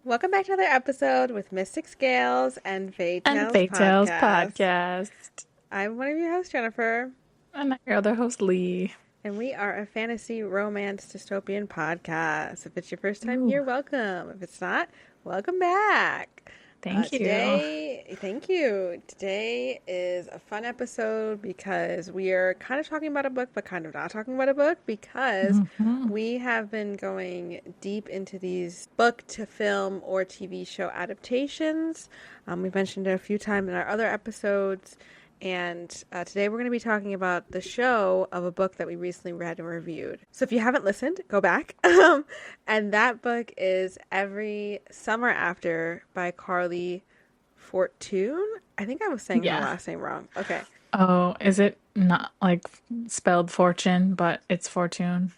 Welcome back to another episode with Mystic Scales and Fae And Tales Fate Tales Podcast. podcast. I'm one of your hosts, Jennifer, And I'm your other host, Lee. and we are a fantasy romance dystopian podcast. If it's your first time Ooh, here, welcome. If it's not, welcome back. thank you. Today, thank you. Today is a fun episode because we are kind of talking about a book, but kind of not talking about a book because hmm we have been going deep into these book to film or TV show adaptations. We've mentioned it a few times in our other episodes. And today we're going to be talking about the show of a book that we recently read and reviewed. So if you haven't listened, go back. And that book is Every Summer After by Carly Fortune. I think I was saying her Yeah. last name wrong. Okay. Oh, is it not like spelled fortune, but it's fortune?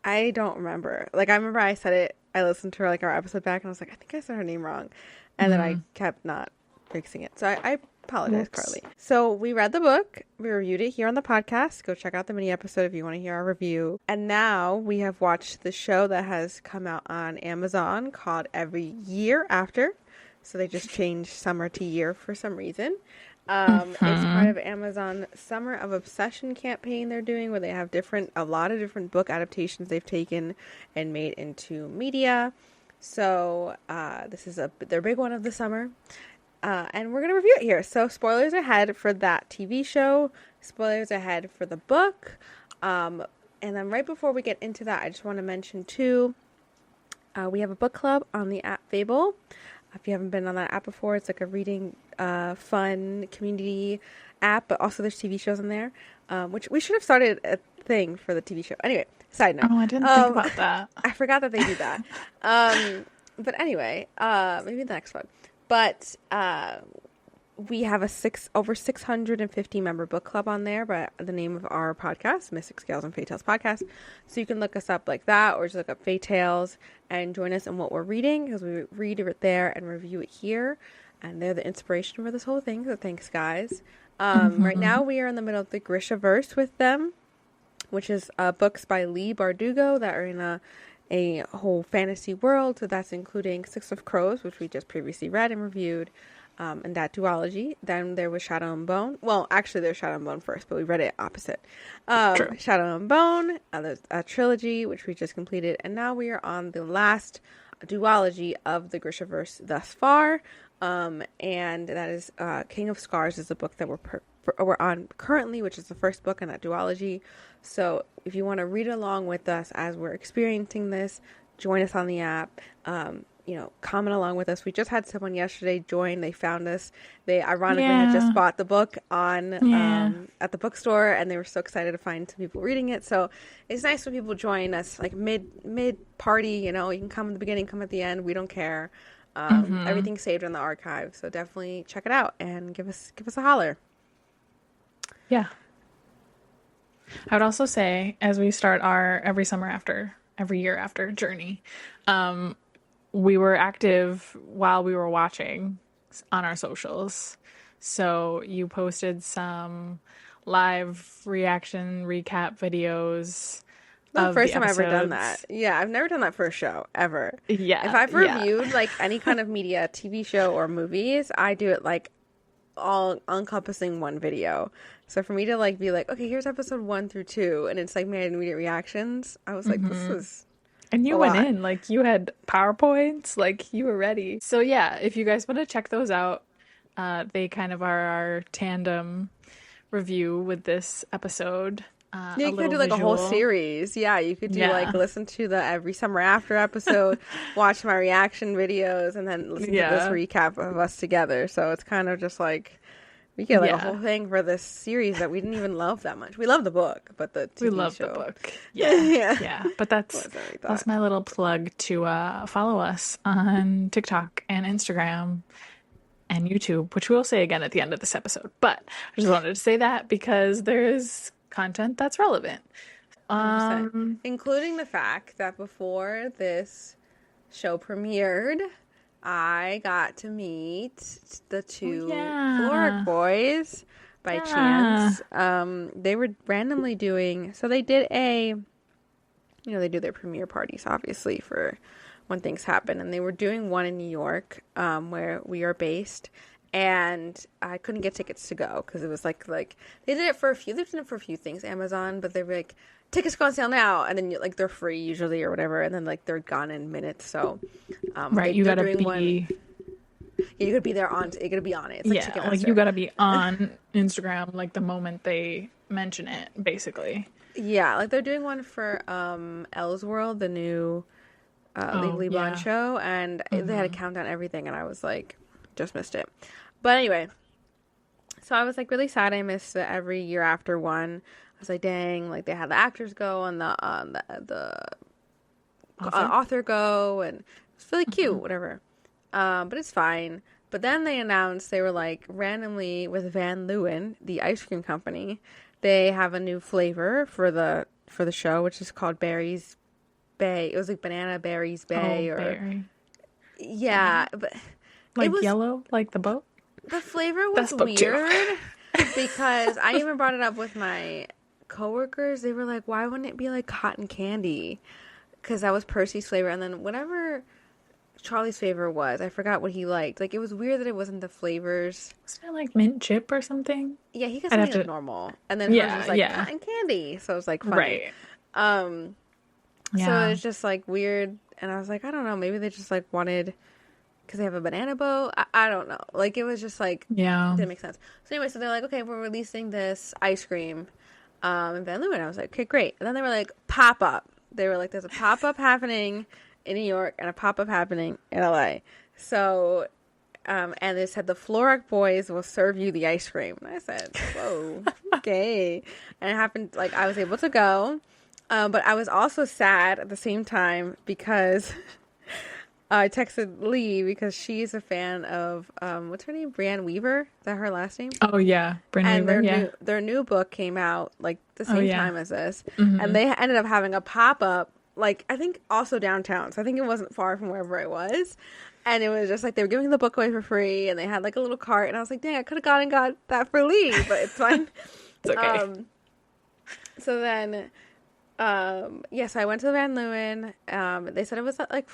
I don't remember. Like, I remember I said it, I listened to her, like, our episode back, and I was like, I think I said her name wrong. And then I Mm. kept not fixing it. So I apologize, Whoops. Carly. So we read the book, we reviewed it here on the podcast. Go check out the mini episode if you want to hear our review. And now we have watched the show that has come out on Amazon called Every Year After. So they just changed summer to year for some reason. It's part hmm of Amazon Summer of Obsession campaign they're doing where they have a lot of different book adaptations they've taken and made into media. So this is their big one of the summer. And we're going to review it here. So spoilers ahead for that TV show, spoilers ahead for the book. And then right before we get into that, I just want to mention too, we have a book club on the app Fable. If you haven't been on that app before, it's like a reading, fun community app, but also there's TV shows in there, which we should have started a thing for the TV show. Anyway, side note. Oh, I didn't think about that. I forgot that they do that. But anyway, maybe the next one. But we have over 650 member book club on there by the name of our podcast, Mystic Scales and Fae Tales Podcast. So you can look us up like that or just look up Fae Tales and join us in what we're reading because we read it there and review it here. And they're the inspiration for this whole thing. So thanks, guys. Right hmm now we are in the middle of the Grishaverse with them, which is books by Lee Bardugo that are in a whole fantasy world. So that's including Six of Crows, which we just previously read and reviewed, and that duology. Then there was Shadow and Bone. Well, actually, there's Shadow and Bone first, but we read it opposite. True. Shadow and Bone, there's a trilogy, which we just completed. And now we are on the last duology of the Grishaverse thus far. And that is King of Scars is the book that we're on currently, which is the first book in that duology. So if you want to read along with us as we're experiencing this, join us on the app. Comment along with us. We just had someone yesterday join. They found us. They ironically had just Yeah. bought the book on Yeah. at the bookstore, and they were so excited to find some people reading it. So it's nice when people join us like mid party. You can come at the beginning, come at the end. We don't care. hmm Everything's saved in the archive, so definitely check it out and give us a holler. Yeah. I would also say, as we start our every year after journey, um, we were active while we were watching on our socials. So you posted some live reaction recap videos The of first the time I've ever done that. episodes. Yeah, I've never done that for a show ever. If Yeah, I've yeah. reviewed like any kind of media, TV show or movies, I do it like all encompassing one video. So for me to like be like, okay, here's episode 1 through 2, and it's like my immediate reactions, I was like, this hmm is And a you went lot. in, like you had PowerPoints, like you were ready. So yeah, if you guys want to check those out, they kind of are our tandem review with this episode. Yeah, A you could little do like a whole visual. series. Yeah, you could do like Yeah. listen to the Every Summer After episode, watch my reaction videos, and then listen to this Yeah. recap of us together. So it's kind of just like we get like a Yeah. whole thing for this series that we didn't even love that much. We love the book, but the We TV love the show, book. Yeah. yeah, Yeah. But that's wasn't what we that's thought. my little plug to follow us on TikTok and Instagram and YouTube, which we'll say again at the end of this episode. But I just wanted to say that because there is content that's relevant. 100%. Um, Including the fact that before this show premiered, I got to meet the oh two Floric yeah. boys by Yeah. chance. They were randomly doing, so they did they do their premiere parties, obviously, for when things happen. And they were doing one in New York, where we are based. And I couldn't get tickets to go because it was like they did it for a few. They've done it for a few things, Amazon, but they were like, tickets go on sale now, and then like they're free usually or whatever, and then like they're gone in minutes. So, right, you gotta be. Yeah, you gotta be there on. You gotta be on it. It's like yeah, like you gotta be on Instagram like the moment they mention it, basically. Yeah, like they're doing one for Elle's World, the new Legally Blonde show, and they had a countdown and everything, and I was like, just missed it. But anyway, so I was like really sad I missed the every year after one. I was like, dang, like they had the actors go and the author go, and it's really cute, whatever. But it's fine. But then they announced, they were like, randomly with Van Leeuwen, the ice cream company, they have a new flavor for the show, which is called Berries Bay. It was like Banana Berries Bay, berry. Yeah, but like it was, yellow, like the boat. The flavor was weird because I even brought it up with my coworkers. They were like, "Why wouldn't it be like cotton candy?" Because that was Percy's flavor, and then whatever Charlie's flavor was, I forgot what he liked. Like, it was weird that it wasn't the flavors. Wasn't it like mint chip or something? Yeah, he got something like normal, and then hers was like cotton candy. So it was like funny. Right. So it was just like weird, and I was like, I don't know, maybe they just like wanted. Because they have a banana boat. I don't know. Like, it was just like, it didn't make sense. So anyway, so they're like, okay, we're releasing this ice cream in Van Leeuwen. I was like, okay, great. And then they were like, pop-up. They were like, there's a pop-up happening in New York and a pop-up happening in LA. So, and they said, the Florac boys will serve you the ice cream. And I said, whoa, okay. And it happened, like, I was able to go. But I was also sad at the same time because... I texted Lee because she's a fan of, what's her name? Brienne Weaver? Is that her last name? Oh, yeah. Brienne Weaver, and their new book came out, like, the same time as this. Mm-hmm. And they ended up having a pop-up, like, I think also downtown. So I think it wasn't far from wherever I was. And it was just, like, they were giving the book away for free. And they had, like, a little cart. And I was like, dang, I could have gone and got that for Lee. But it's fine. It's okay. So then, so I went to the Van Leeuwen. They said it was, like...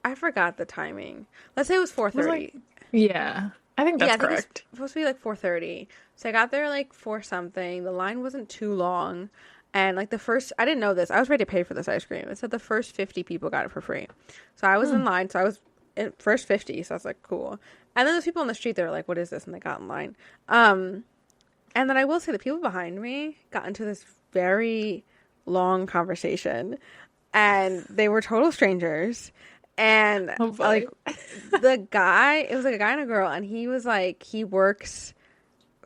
I forgot the timing. Let's say it was 4:30. Yeah, I think that's correct. It was supposed to be like 4:30. So I got there like 4 something. The line wasn't too long, and like I didn't know this. I was ready to pay for this ice cream. It said the first 50 people got it for free. So I was in line. So I was in first 50. So I was like, cool. And then there's people on the street that were like, what is this? And they got in line. And then I will say the people behind me got into this very long conversation, and they were total strangers. And like the guy, it was like a guy and a girl, and he was like, he works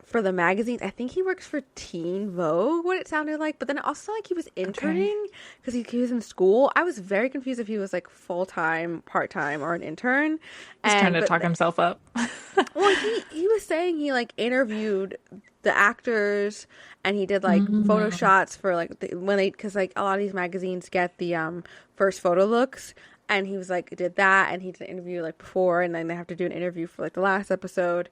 for the magazines. I think he works for Teen Vogue, what it sounded like. But then also like he was interning because he was in school. I was very confused if he was like full-time, part-time, or an intern. He's trying to talk himself up. Well, he was saying he like interviewed the actors, and he did like photo shots for like because like a lot of these magazines get the first photo looks. And he was like, did that, and he did an interview like before, and then they have to do an interview for like the last episode.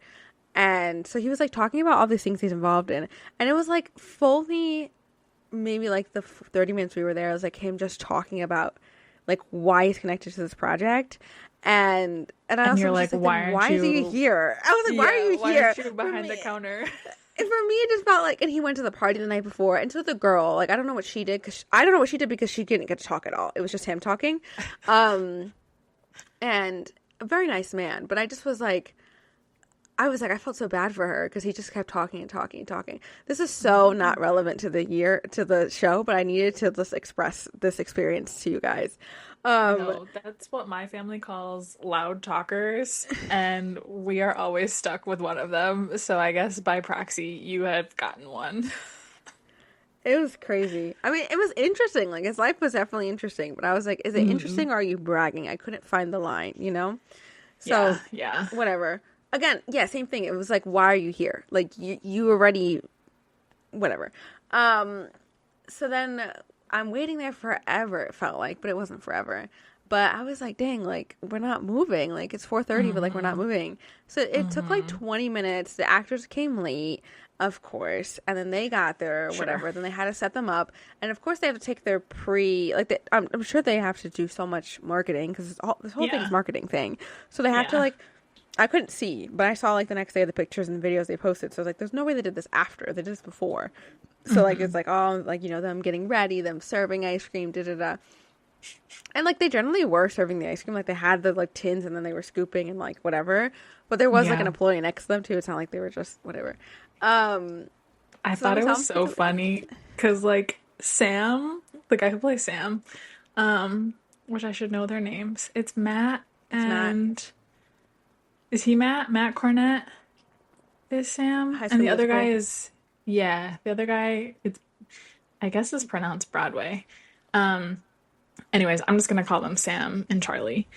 And so he was like talking about all these things he's involved in. And it was like fully maybe like the 30 minutes we were there, it was like him just talking about like why he's connected to this project. And I also you're was like, why is he here? I was like, why are you here? Why aren't you behind the counter? And for me, it just felt like, and he went to the party the night before, and so the girl, like, I don't know what she did, I don't know what she did because she didn't get to talk at all. It was just him talking. And a very nice man, but I just was like, I felt so bad for her because he just kept talking and talking and talking. This is so not relevant to the show, but I needed to just express this experience to you guys. No, that's what my family calls loud talkers, and we are always stuck with one of them. So I guess by proxy, you have gotten one. It was crazy. I mean, it was interesting. Like, his life was definitely interesting, but I was like, is it interesting or are you bragging? I couldn't find the line, you know? So, yeah. Whatever. Again, yeah, same thing. It was like, why are you here? Like, you already, whatever. So then I'm waiting there forever, it felt like, but it wasn't forever. But I was like, dang, like, we're not moving. Like, it's 4:30, but, like, we're not moving. So it took, like, 20 minutes. The actors came late, of course. And then they got there or whatever. Then they had to set them up. And, of course, they have to take their I'm sure they have to do so much marketing because this whole thing is marketing thing. So they have to, like, I couldn't see, but I saw, like, the next day the pictures and the videos they posted. So I was like, there's no way they did this after. They did this before. So, like, it's like, oh, like, you know, them getting ready, them serving ice cream, da-da-da. And, like, they generally were serving the ice cream. Like, they had the, like, tins and then they were scooping and, like, whatever. But there was, like, an employee next to them, too. It's not like they were just whatever. I thought it was so funny because, like, Sam, the guy who plays Sam, which I should know their names. It's Matt and... Matt. Is he Matt? Matt Cornett is Sam. And the other guy is... Yeah, the other guy, I guess it's pronounced Broadway. Anyways, I'm just going to call them Sam and Charlie.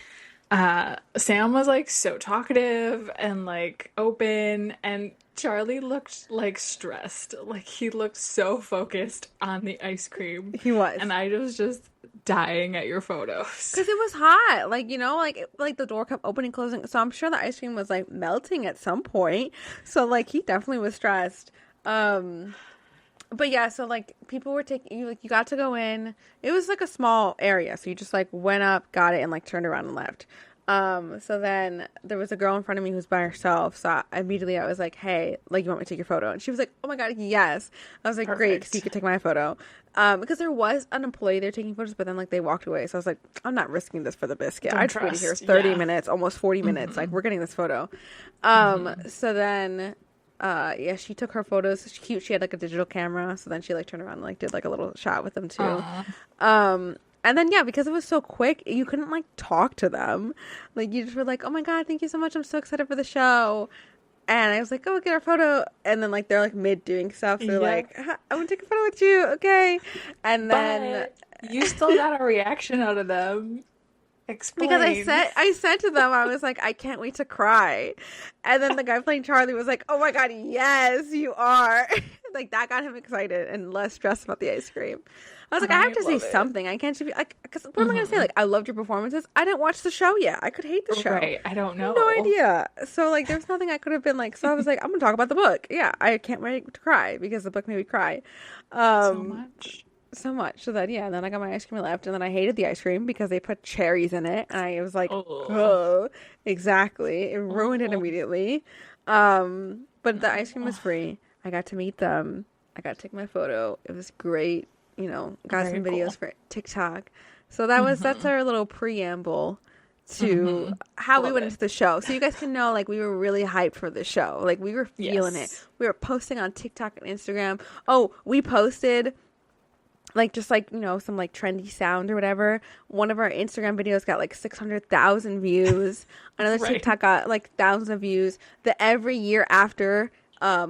Sam was, like, so talkative and, like, open, and Charlie looked, like, stressed. Like, he looked so focused on the ice cream. He was. And I was just dying at your photos. Because it was hot. Like, you know, like the door kept opening, closing. So I'm sure the ice cream was, like, melting at some point. So, like, he definitely was stressed. But yeah, so, like, people were taking you, like, you got to go in. It was, like, a small area, so you just, like, went up, got it, and, like, turned around and left. So then there was a girl in front of me who was by herself, so I was like, hey, like, you want me to take your photo? And she was like, oh my god, yes. I was like, perfect. Great, because you could take my photo. Because there was an employee there taking photos, but then, like, they walked away, so I was like, I'm not risking this for the biscuit. I just waited here 30 minutes, almost 40 minutes, like, we're getting this photo. So then... yeah, she took her photos. She's cute. She had, like, a digital camera. So then she, like, turned around and, like, did, like, a little shot with them, too. And then, yeah, because it was so quick, you couldn't, like, talk to them. Like, you just were like, oh, my God, thank you so much. I'm so excited for the show. And I was like, oh, get our photo. And then, like, they're, like, mid doing stuff. So they're like, I want to take a photo with you. Okay. And then... you still got a reaction out of them. Explain. Because I said to them, I was like, I can't wait to cry. And then the guy playing Charlie was like, oh my god, yes, you are. Like, that got him excited and less stressed about the ice cream. I was like, I have to say something. I can't just be like, because what am I going to say? Like, I loved your performances. I didn't watch the show yet. I could hate the show. Right. I don't know. No idea. So, like, there's nothing I could have been like. So I was like, I'm going to talk about the book. Yeah, I can't wait to cry because the book made me cry. So much. So then, yeah, and then I got my ice cream left, and then I hated the ice cream because they put cherries in it, and I was like, oh, exactly. It ruined it immediately. But the ice cream was free. I got to meet them. I got to take my photo. It was great. You know, got some videos for TikTok. So that's our little preamble to how we went into the show. So you guys can know, like, we were really hyped for the show. Like, we were feeling it. We were posting on TikTok and Instagram. Oh, we posted... like, just, like, you know, some, like, trendy sound or whatever. One of our Instagram videos got, like, 600,000 views. Another TikTok got, like, thousands of views. The every year after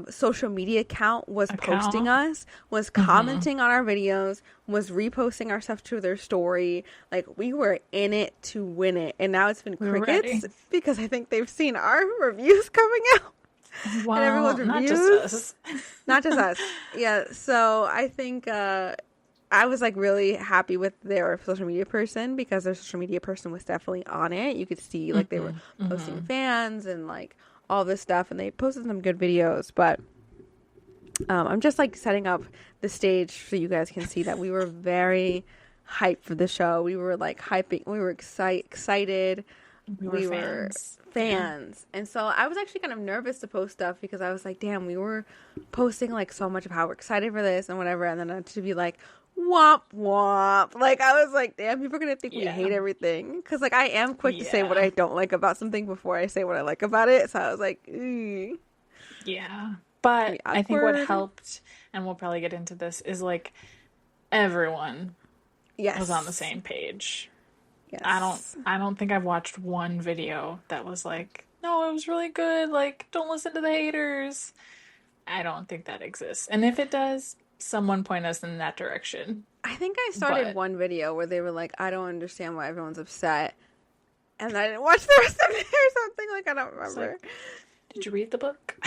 social media account was posting us, was commenting on our videos, was reposting our stuff to their story. Like, we were in it to win it. And now it's been crickets because I think they've seen our reviews coming out. Wow, and everyone's reviews. Not just us. Not just us. Yeah, so I think... I was, like, really happy with their social media person because their social media person was definitely on it. You could see, like, they were posting fans and, like, all this stuff, and they posted some good videos. But I'm just, like, setting up the stage so you guys can see that we were very hyped for the show. We were, like, hyping. We were excited. We were fans. And so I was actually kind of nervous to post stuff because I was like, damn, we were posting, like, so much of how we're excited for this and whatever. And then to be like... womp womp. Like, I was like, damn, people are gonna think we hate everything, because, like, I am quick to say what I don't like about something before I say what I like about it. So I was like, but I think what helped, and we'll probably get into this, is, like, everyone was on the same page. I don't think I've watched one video that was like, no, it was really good, like, don't listen to the haters. I don't think that exists, and if it does, someone point us in that direction. I think I started one video where they were like, I don't understand why everyone's upset, and I didn't watch the rest of it or something. Like, I don't remember. Like, did you read the book?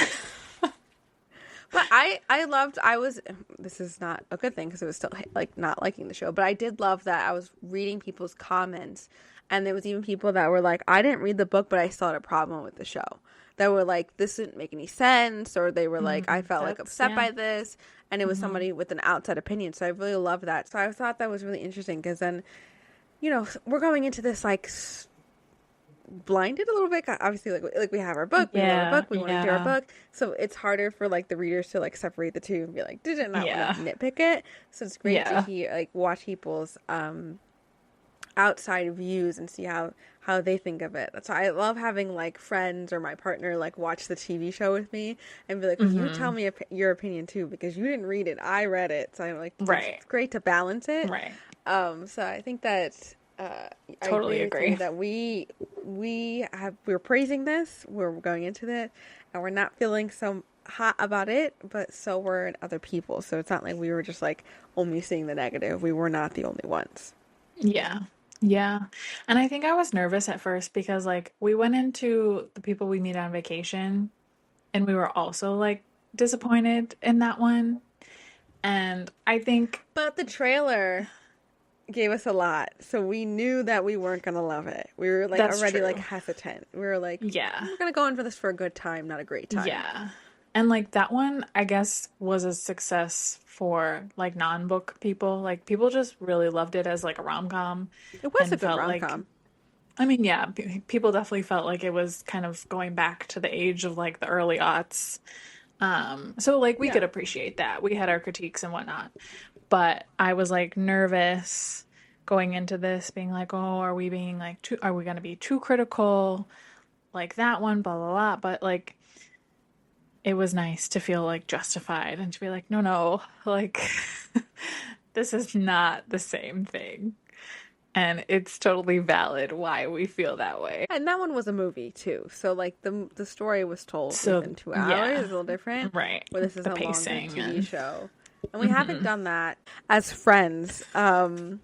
But this is not a good thing because it was still like not liking the show, but I did love that I was reading people's comments, and there was even people that were like, I didn't read the book, but I still had a problem with the show. That were like, this didn't make any sense, or they were like, I felt like upset by this, and it was somebody with an outside opinion. So I really love that. So I thought that was really interesting because then, we're going into this like blinded a little bit. Obviously, like we have our book, we love our book, we want to do our book. So it's harder for like the readers to like separate the two and be like, did it not want to nitpick it? So it's great to hear like watch people's outside views and see how they think of it. So I love having like friends or my partner like watch the TV show with me and be like, you tell me your opinion too, because you didn't read it, I read it. So I'm like, it's great to balance it. Right. So I think that totally I agree that we're praising this, we're going into it, and we're not feeling so hot about it, but so were other people. So it's not like we were just like only seeing the negative. We were not the only ones. Yeah. And I think I was nervous at first because like we went into The People We Meet on Vacation and we were also like disappointed in that one. And I think but the trailer gave us a lot, so we knew that we weren't gonna love it. We were like already like hesitant. We were like, we're gonna go in for this for a good time, not a great time. Yeah. And like that one, I guess, was a success for like non-book people. Like people just really loved it as like a rom-com. It was a good rom-com. I mean, yeah, people definitely felt like it was kind of going back to the age of like the early aughts. So like we could appreciate that. We had our critiques and whatnot. But I was like nervous going into this, being like, oh, are we going to be too critical? Like that one, blah, blah, blah. But like, it was nice to feel like justified and to be like, no, like this is not the same thing. And it's totally valid why we feel that way. And that one was a movie too. So like the story was told within 2 hours. It's a little different. Right. Where this is a longer TV show. And we haven't done that as friends ever,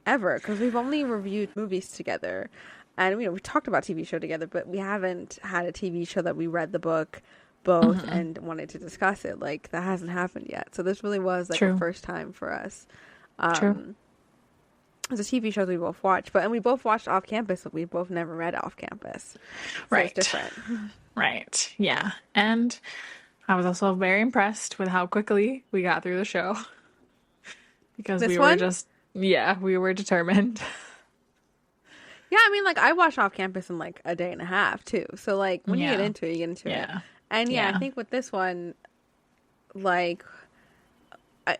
because we've only reviewed movies together. And we talked about TV show together, but we haven't had a TV show that we read the book both and wanted to discuss it. Like that hasn't happened yet. So this really was like the first time for us. True. It's a TV shows we both watched, and we both watched Off Campus, but we both never read Off Campus. So right. It's different. Right. Yeah. And I was also very impressed with how quickly we got through the show. Because we were determined. Yeah, I mean, like, I watched Off Campus in, like, a day and a half, too. So, like, when you get into it, you get into it. And, I think with this one, like,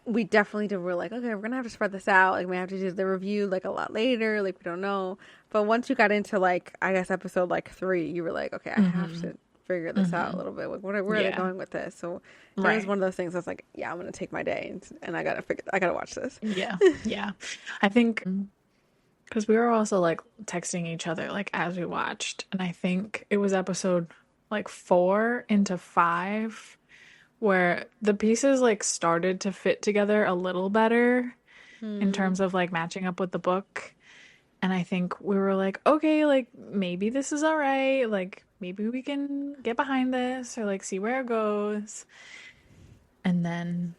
we definitely we're like, okay, we're going to have to spread this out. Like, we have to do the review, like, a lot later. Like, we don't know. But once you got into, like, I guess episode, like, 3, you were like, okay, I have to figure this out a little bit. Like, where are they going with this? So, it was one of those things I was like, yeah, I'm going to take my day, and I got to watch this. Yeah. I think... because we were also, like, texting each other, like, as we watched. And I think it was episode, like, 4 into 5 where the pieces, like, started to fit together a little better in terms of, like, matching up with the book. And I think we were like, okay, like, maybe this is all right. Like, maybe we can get behind this or, like, see where it goes. And then,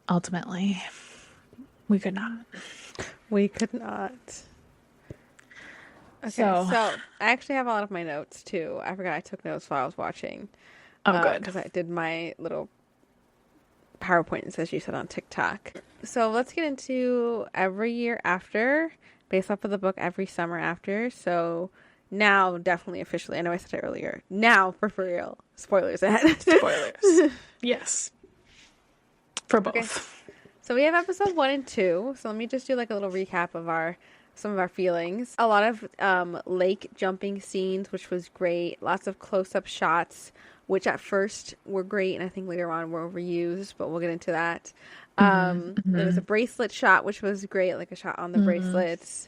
ultimately, we could not. We could not. Okay, so I actually have a lot of my notes, too. I forgot I took notes while I was watching. Oh, good. Because I did my little PowerPoint, as you said, on TikTok. So let's get into every year after, based off of the book, every summer after. So now, definitely officially, I know I said it earlier, now, for real, spoilers ahead. Spoilers. Yes. For both. Okay. So we have episode 1 and 2. So let me just do like a little recap of some of our feelings. A lot of lake jumping scenes, which was great. Lots of close-up shots, which at first were great, and I think later on were overused, but we'll get into that. There was a bracelet shot, which was great, like a shot on the bracelets.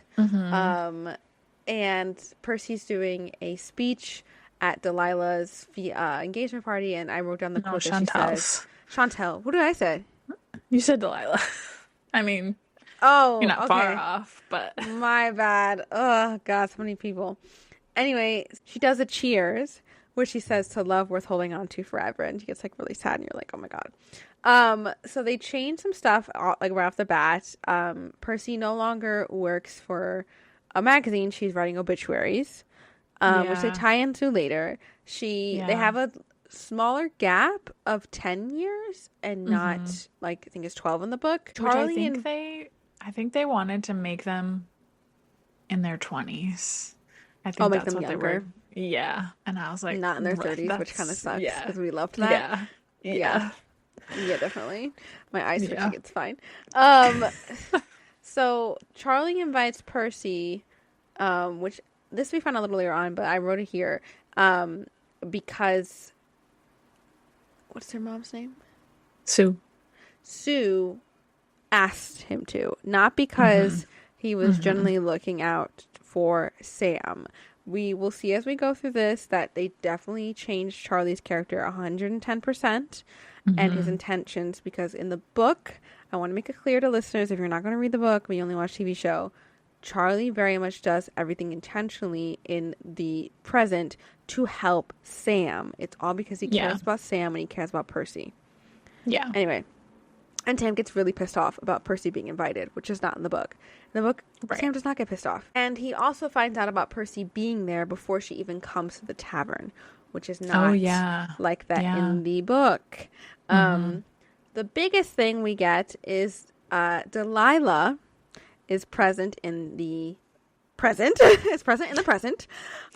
And Percy's doing a speech at Delilah's engagement party, and I wrote down the quote that she says. Chantel. What did I say? You said Delilah. I mean... oh, you're not far off, but... my bad. Oh, God, so many people. Anyway, she does a cheers, where she says to love worth holding on to forever, and she gets like really sad, and you're like, oh my god. So they changed some stuff like right off the bat. Percy no longer works for a magazine; she's writing obituaries, which they tie into later. They have a smaller gap of 10 years, and not like I think it's 12 in the book. Charlie I think they wanted to make them in their 20s. I think make them younger. Yeah. And I was like, not in their 30s, which kind of sucks because we loved that. Yeah, definitely. My eyes twitching, it's fine. So Charlie invites Percy, which this we found out a little later on, but I wrote it here, because what's their mom's name? Sue asked him to, not because he was generally looking out for Sam. We will see as we go through this that they definitely changed Charlie's character 110% and his intentions, because in the book, I want to make it clear to listeners, if you're not going to read the book but you only watch TV show, Charlie very much does everything intentionally in the present to help Sam. It's all because he cares about Sam and he cares about Percy. Yeah. Anyway, and Sam gets really pissed off about Percy being invited, which is not in the book. In the book, Sam does not get pissed off. And he also finds out about Percy being there before she even comes to the tavern, which is not like that in the book. The biggest thing we get is Delilah is present in the present. Is present in the present.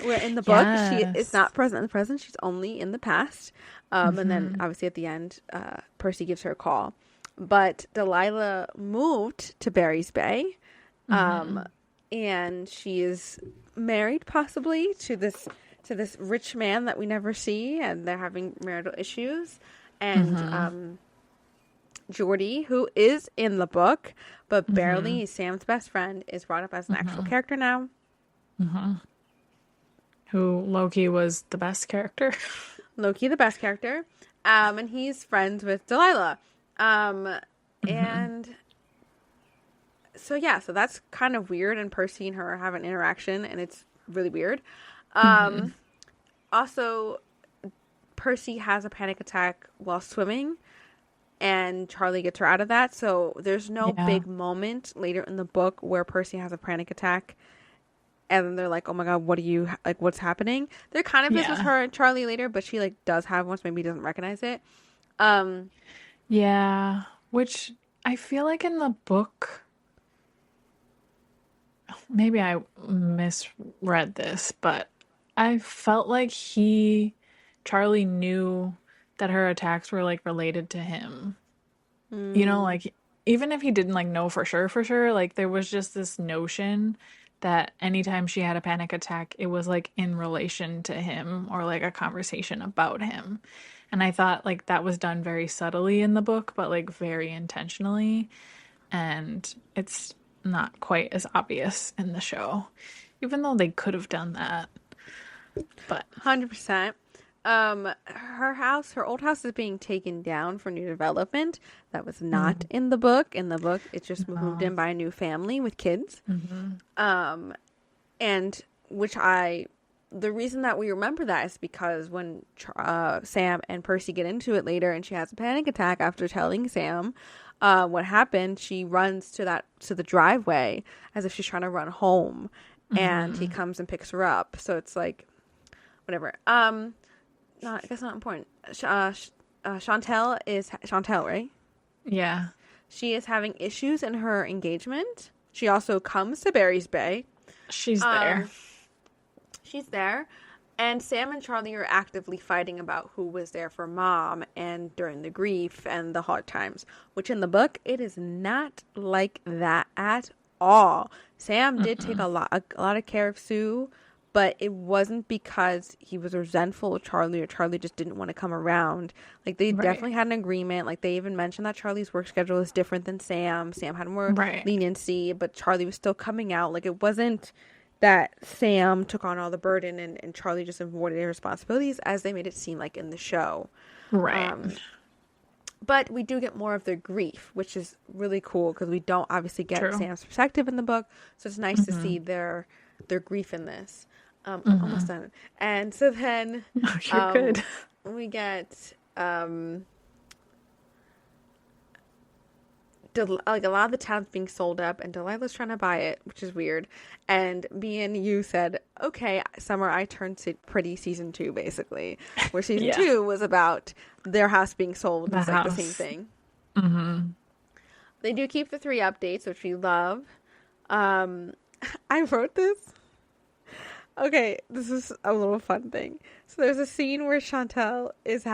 Where in the book, she is not present in the present. She's only in the past. And then, obviously, at the end, Percy gives her a call. But Delilah moved to Barry's Bay. And she is married, possibly, to this rich man that we never see. And they're having marital issues. And Geordie, who is in the book, but barely Sam's best friend, is brought up as an actual character now. Who Loki was the best character. Loki, the best character. And he's friends with Delilah. And so that's kind of weird. And Percy and her have an interaction, and it's really weird. Also, Percy has a panic attack while swimming, and Charlie gets her out of that. So there's no big moment later in the book where Percy has a panic attack, and then they're like, "Oh my god, what's happening?" There kind of is with her and Charlie later, but she does have one, so maybe doesn't recognize it. Yeah, which I feel like in the book, maybe I misread this, but I felt like Charlie knew that her attacks were related to him. You know, even if he didn't know for sure, there was just this notion that anytime she had a panic attack, it was in relation to him or a conversation about him. And I thought that was done very subtly in the book, but very intentionally. And it's not quite as obvious in the show, even though they could have done that. But 100%. Her old house is being taken down for new development. That was not in the book. In the book, it's just moved in by a new family with kids. And the reason that we remember that is because when Sam and Percy get into it later, and she has a panic attack after telling Sam what happened, she runs to the driveway as if she's trying to run home, and he comes and picks her up. So it's whatever. I guess not important. Chantel, right? Yeah. She is having issues in her engagement. She also comes to Barry's Bay. She's there. She's there. And Sam and Charlie are actively fighting about who was there for Mom and during the grief and the hard times. Which in the book, it is not like that at all. Sam did take a lot of care of Sue, but it wasn't because he was resentful of Charlie or Charlie just didn't want to come around. They definitely had an agreement. They even mentioned that Charlie's work schedule is different than Sam. Sam had more leniency, but Charlie was still coming out. It wasn't that Sam took on all the burden and Charlie just avoided his responsibilities, as they made it seem like in the show. Right. But we do get more of their grief, which is really cool because we don't obviously get Sam's perspective in the book. So it's nice to see their grief in this. Almost done. And so then You're good. we get like a lot of the town's being sold up, and Delilah's trying to buy it, which is weird. And me and you said, okay, Summer, I turned to Pretty season 2, basically, where season 2 was about their house being sold. It's like the same thing. Mm-hmm. They do keep the 3 updates, which we love. I wrote this. Okay, this is a little fun thing. So there's a scene where Chantel is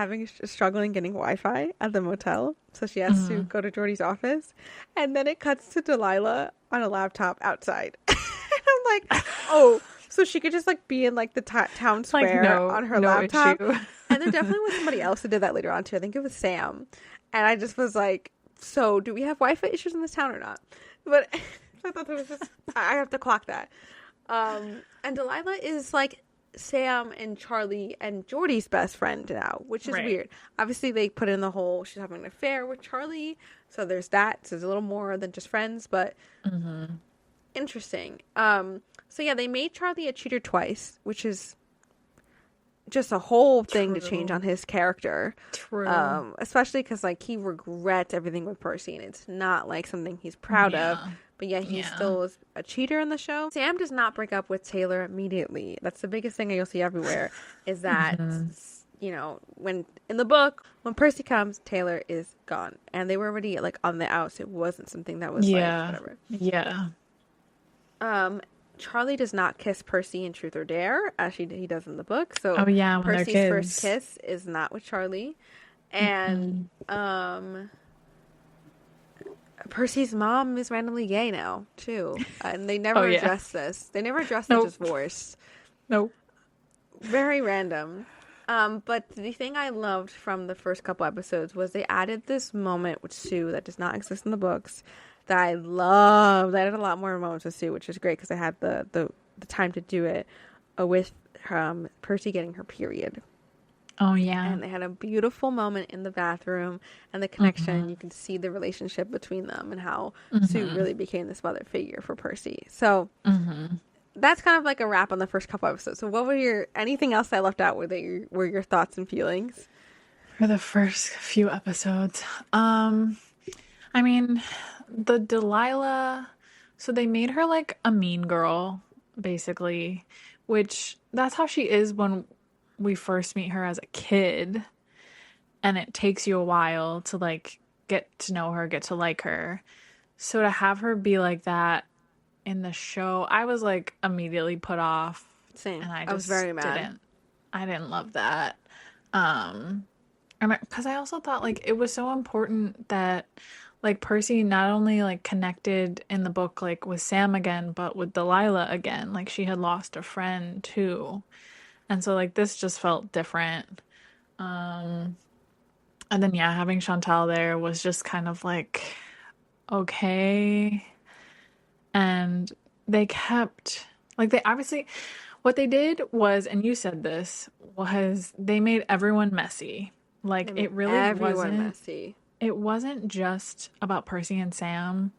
struggling getting Wi-Fi at the motel. So she has to go to Jordy's office. And then it cuts to Delilah on a laptop outside. And I'm like, oh, so she could just like be in like the town square on her laptop. Issue. And there definitely was somebody else who did that later on too. I think it was Sam. And I just was like, so do we have Wi-Fi issues in this town or not? But I thought that was just, I have to clock that. And Delilah is like Sam and Charlie and Jordy's best friend now, which is weird. Obviously, they put in the whole she's having an affair with Charlie, so there's that. So there's a little more than just friends, but interesting. So yeah, they made Charlie a cheater twice, which is just a whole thing to change on his character. True. Especially because like he regrets everything with Percy, and it's not like something he's proud of. But yeah, he still is a cheater in the show. Sam does not break up with Taylor immediately. That's the biggest thing you'll see everywhere. Is that you know, when in the book, when Percy comes, Taylor is gone, and they were already like on the outs. It wasn't something that was like whatever. Yeah. Charlie does not kiss Percy in Truth or Dare as he does in the book. So Percy's first kiss is not with Charlie, and Percy's mom is randomly gay now too, and they never address this. They never address the divorce. Nope. Very random. But the thing I loved from the first couple episodes was they added this moment with Sue that does not exist in the books. That I love. They added a lot more moments with Sue, which is great because I had the time to do it with Percy getting her period. Oh, yeah. And they had a beautiful moment in the bathroom and the connection. You can see the relationship between them and how Sue really became this mother figure for Percy. So that's kind of like a wrap on the first couple episodes. So what were anything else I left out were your thoughts and feelings? For the first few episodes. I mean, the Delilah, so they made her like a mean girl, basically, which that's how she is when we first meet her as a kid, and it takes you a while to like get to know her, get to like her. So to have her be like that in the show, I was like immediately put off. Same. And I was very mad. I didn't love that. And because I also thought like it was so important that like Percy not only like connected in the book like with Sam again, but with Delilah again. Like she had lost a friend too. And so like this just felt different. And then having Chantal there was just kind of like okay. And they kept like they obviously what they did was, and you said this, was they made everyone messy. Like it really wasn't messy. It wasn't just about Percy and Sam.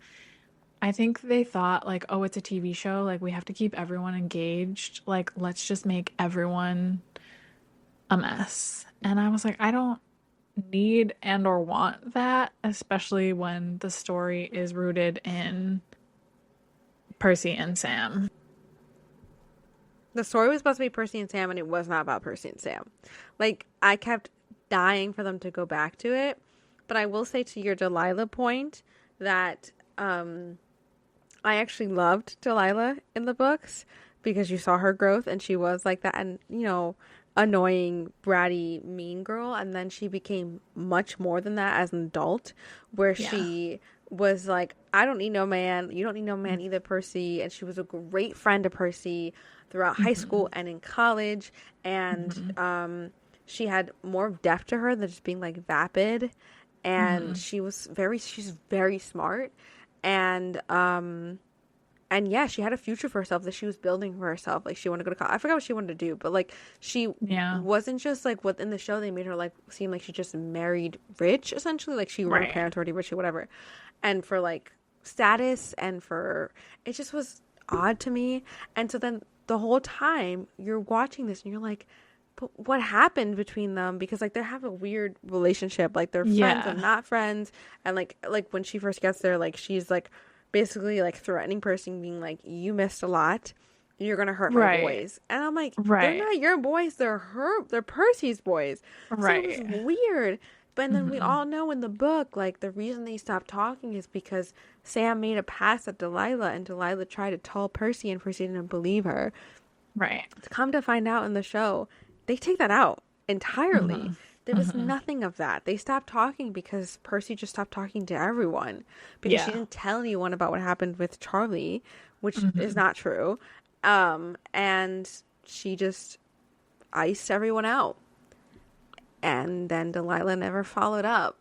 I think they thought like, oh, it's a TV show. Like we have to keep everyone engaged. Like let's just make everyone a mess. And I was like, I don't need and or want that, especially when the story is rooted in Percy and Sam. The story was supposed to be Percy and Sam, and it was not about Percy and Sam. Like I kept dying for them to go back to it. But I will say to your Delilah point that I actually loved Delilah in the books because you saw her growth and she was like that and, you know, annoying, bratty, mean girl. And then she became much more than that as an adult where she was like, I don't need no man. You don't need no man either, Percy. And she was a great friend to Percy throughout high school and in college. And she had more depth to her than just being like vapid. And she's very smart, and yeah, she had a future for herself that she was building for herself. Like she wanted to go to college. I forgot what she wanted to do, but like she wasn't just like what in the show they made her like seem like she just married rich essentially. Like she her parents already rich or whatever, and for like status and for it just was odd to me. And so then the whole time you're watching this and you're like, but what happened between them? Because like they have a weird relationship, like they're friends and not friends. And like when she first gets there, like she's like basically like threatening Percy, being like, you missed a lot, you're gonna hurt my boys. And I'm like, they're not your boys, they're Percy's boys. So it was weird. But then we all know in the book, like, the reason they stopped talking is because Sam made a pass at Delilah, and Delilah tried to tell Percy, and Percy didn't believe her. Right. To come to find out in the show, they take that out entirely. There was nothing of that. They stopped talking because Percy just stopped talking to everyone. Because she didn't tell anyone about what happened with Charlie, which is not true. And she just iced everyone out. And then Delilah never followed up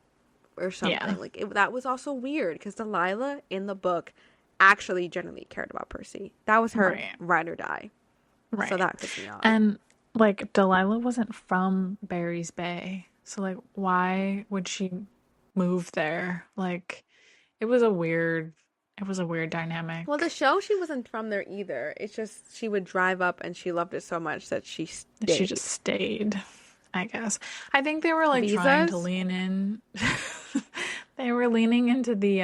or something. Yeah. Like that was also weird because Delilah in the book actually genuinely cared about Percy. That was her ride or die. Right. So that pissed me off. And like Delilah wasn't from Barry's Bay. So like why would she move there? Like it was a weird dynamic. Well, the show she wasn't from there either. It's just she would drive up and she loved it so much that she stayed. She just stayed. I guess. I think they were like trying to lean in. They were leaning into the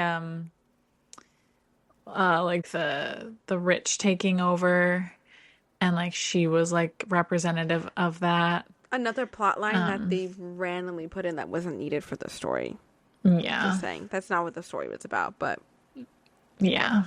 like the rich taking over, and like she was like representative of that. Another plot line that they randomly put in that wasn't needed for the story. Yeah. Just saying. That's not what the story was about, but yeah.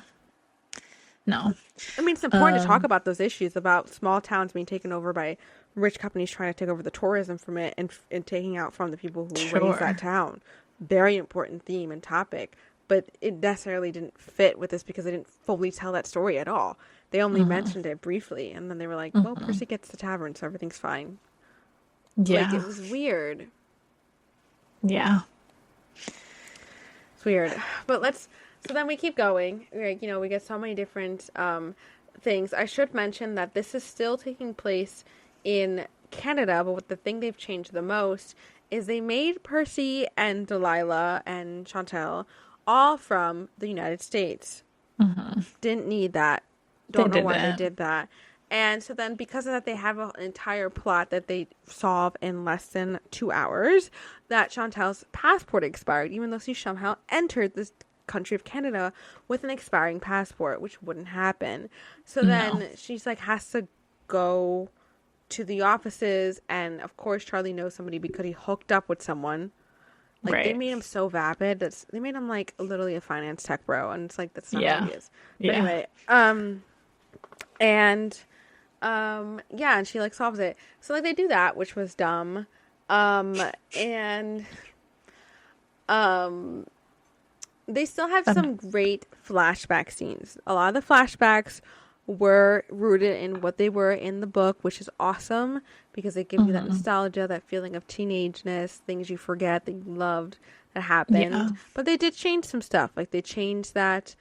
No. I mean, it's important to talk about those issues about small towns being taken over by rich companies trying to take over the tourism from it and taking out from the people who raised that town. Very important theme and topic, but it necessarily didn't fit with this because they didn't fully tell that story at all. They only mentioned it briefly, and then they were like, well, Percy gets the tavern, so everything's fine. Yeah. Like, it was weird. Yeah. It's weird. But so then we keep going. Like, we get so many different things. I should mention that this is still taking place in Canada, but what the thing they've changed the most is they made Percy and Delilah and Chantal all from the United States. Didn't need that. Don't know why they did that. And so then because of that, they have an entire plot that they solve in less than 2 hours, that Chantal's passport expired, even though she somehow entered this country of Canada with an expiring passport, which wouldn't happen. So then she's like has to go to the offices, and of course Charlie knows somebody because he hooked up with someone. Like they made him so vapid that they made him like literally a finance tech bro, and it's like that's not who he is. But anyway, and she like solves it. So like they do that, which was dumb. They still have some great flashback scenes. A lot of the flashbacks were rooted in what they were in the book, which is awesome because they give you that nostalgia, that feeling of teenageness, things you forget that you loved that happened. Yeah. But they did change some stuff. Like they changed that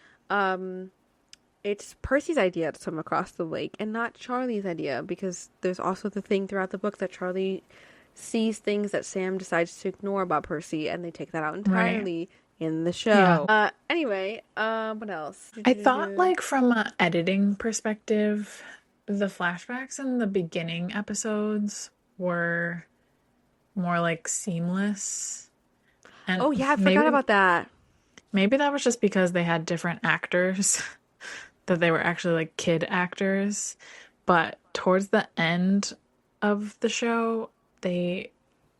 it's Percy's idea to swim across the lake and not Charlie's idea, because there's also the thing throughout the book that Charlie sees things that Sam decides to ignore about Percy, and they take that out entirely in the show. Yeah. Anyway, what else? I thought, like, from an editing perspective, the flashbacks in the beginning episodes were more, like, seamless. And I forgot about that. Maybe that was just because they had different actors, that they were actually, like, kid actors. But towards the end of the show,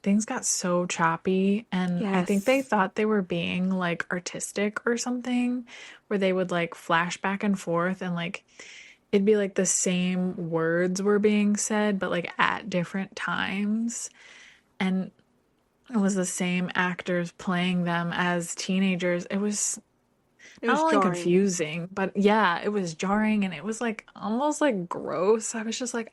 things got so choppy, and I think they thought they were being like artistic or something, where they would like flash back and forth, and like it'd be like the same words were being said but like at different times, and it was the same actors playing them as teenagers. It was not only confusing, but it was jarring, and it was like almost like gross. I was just like,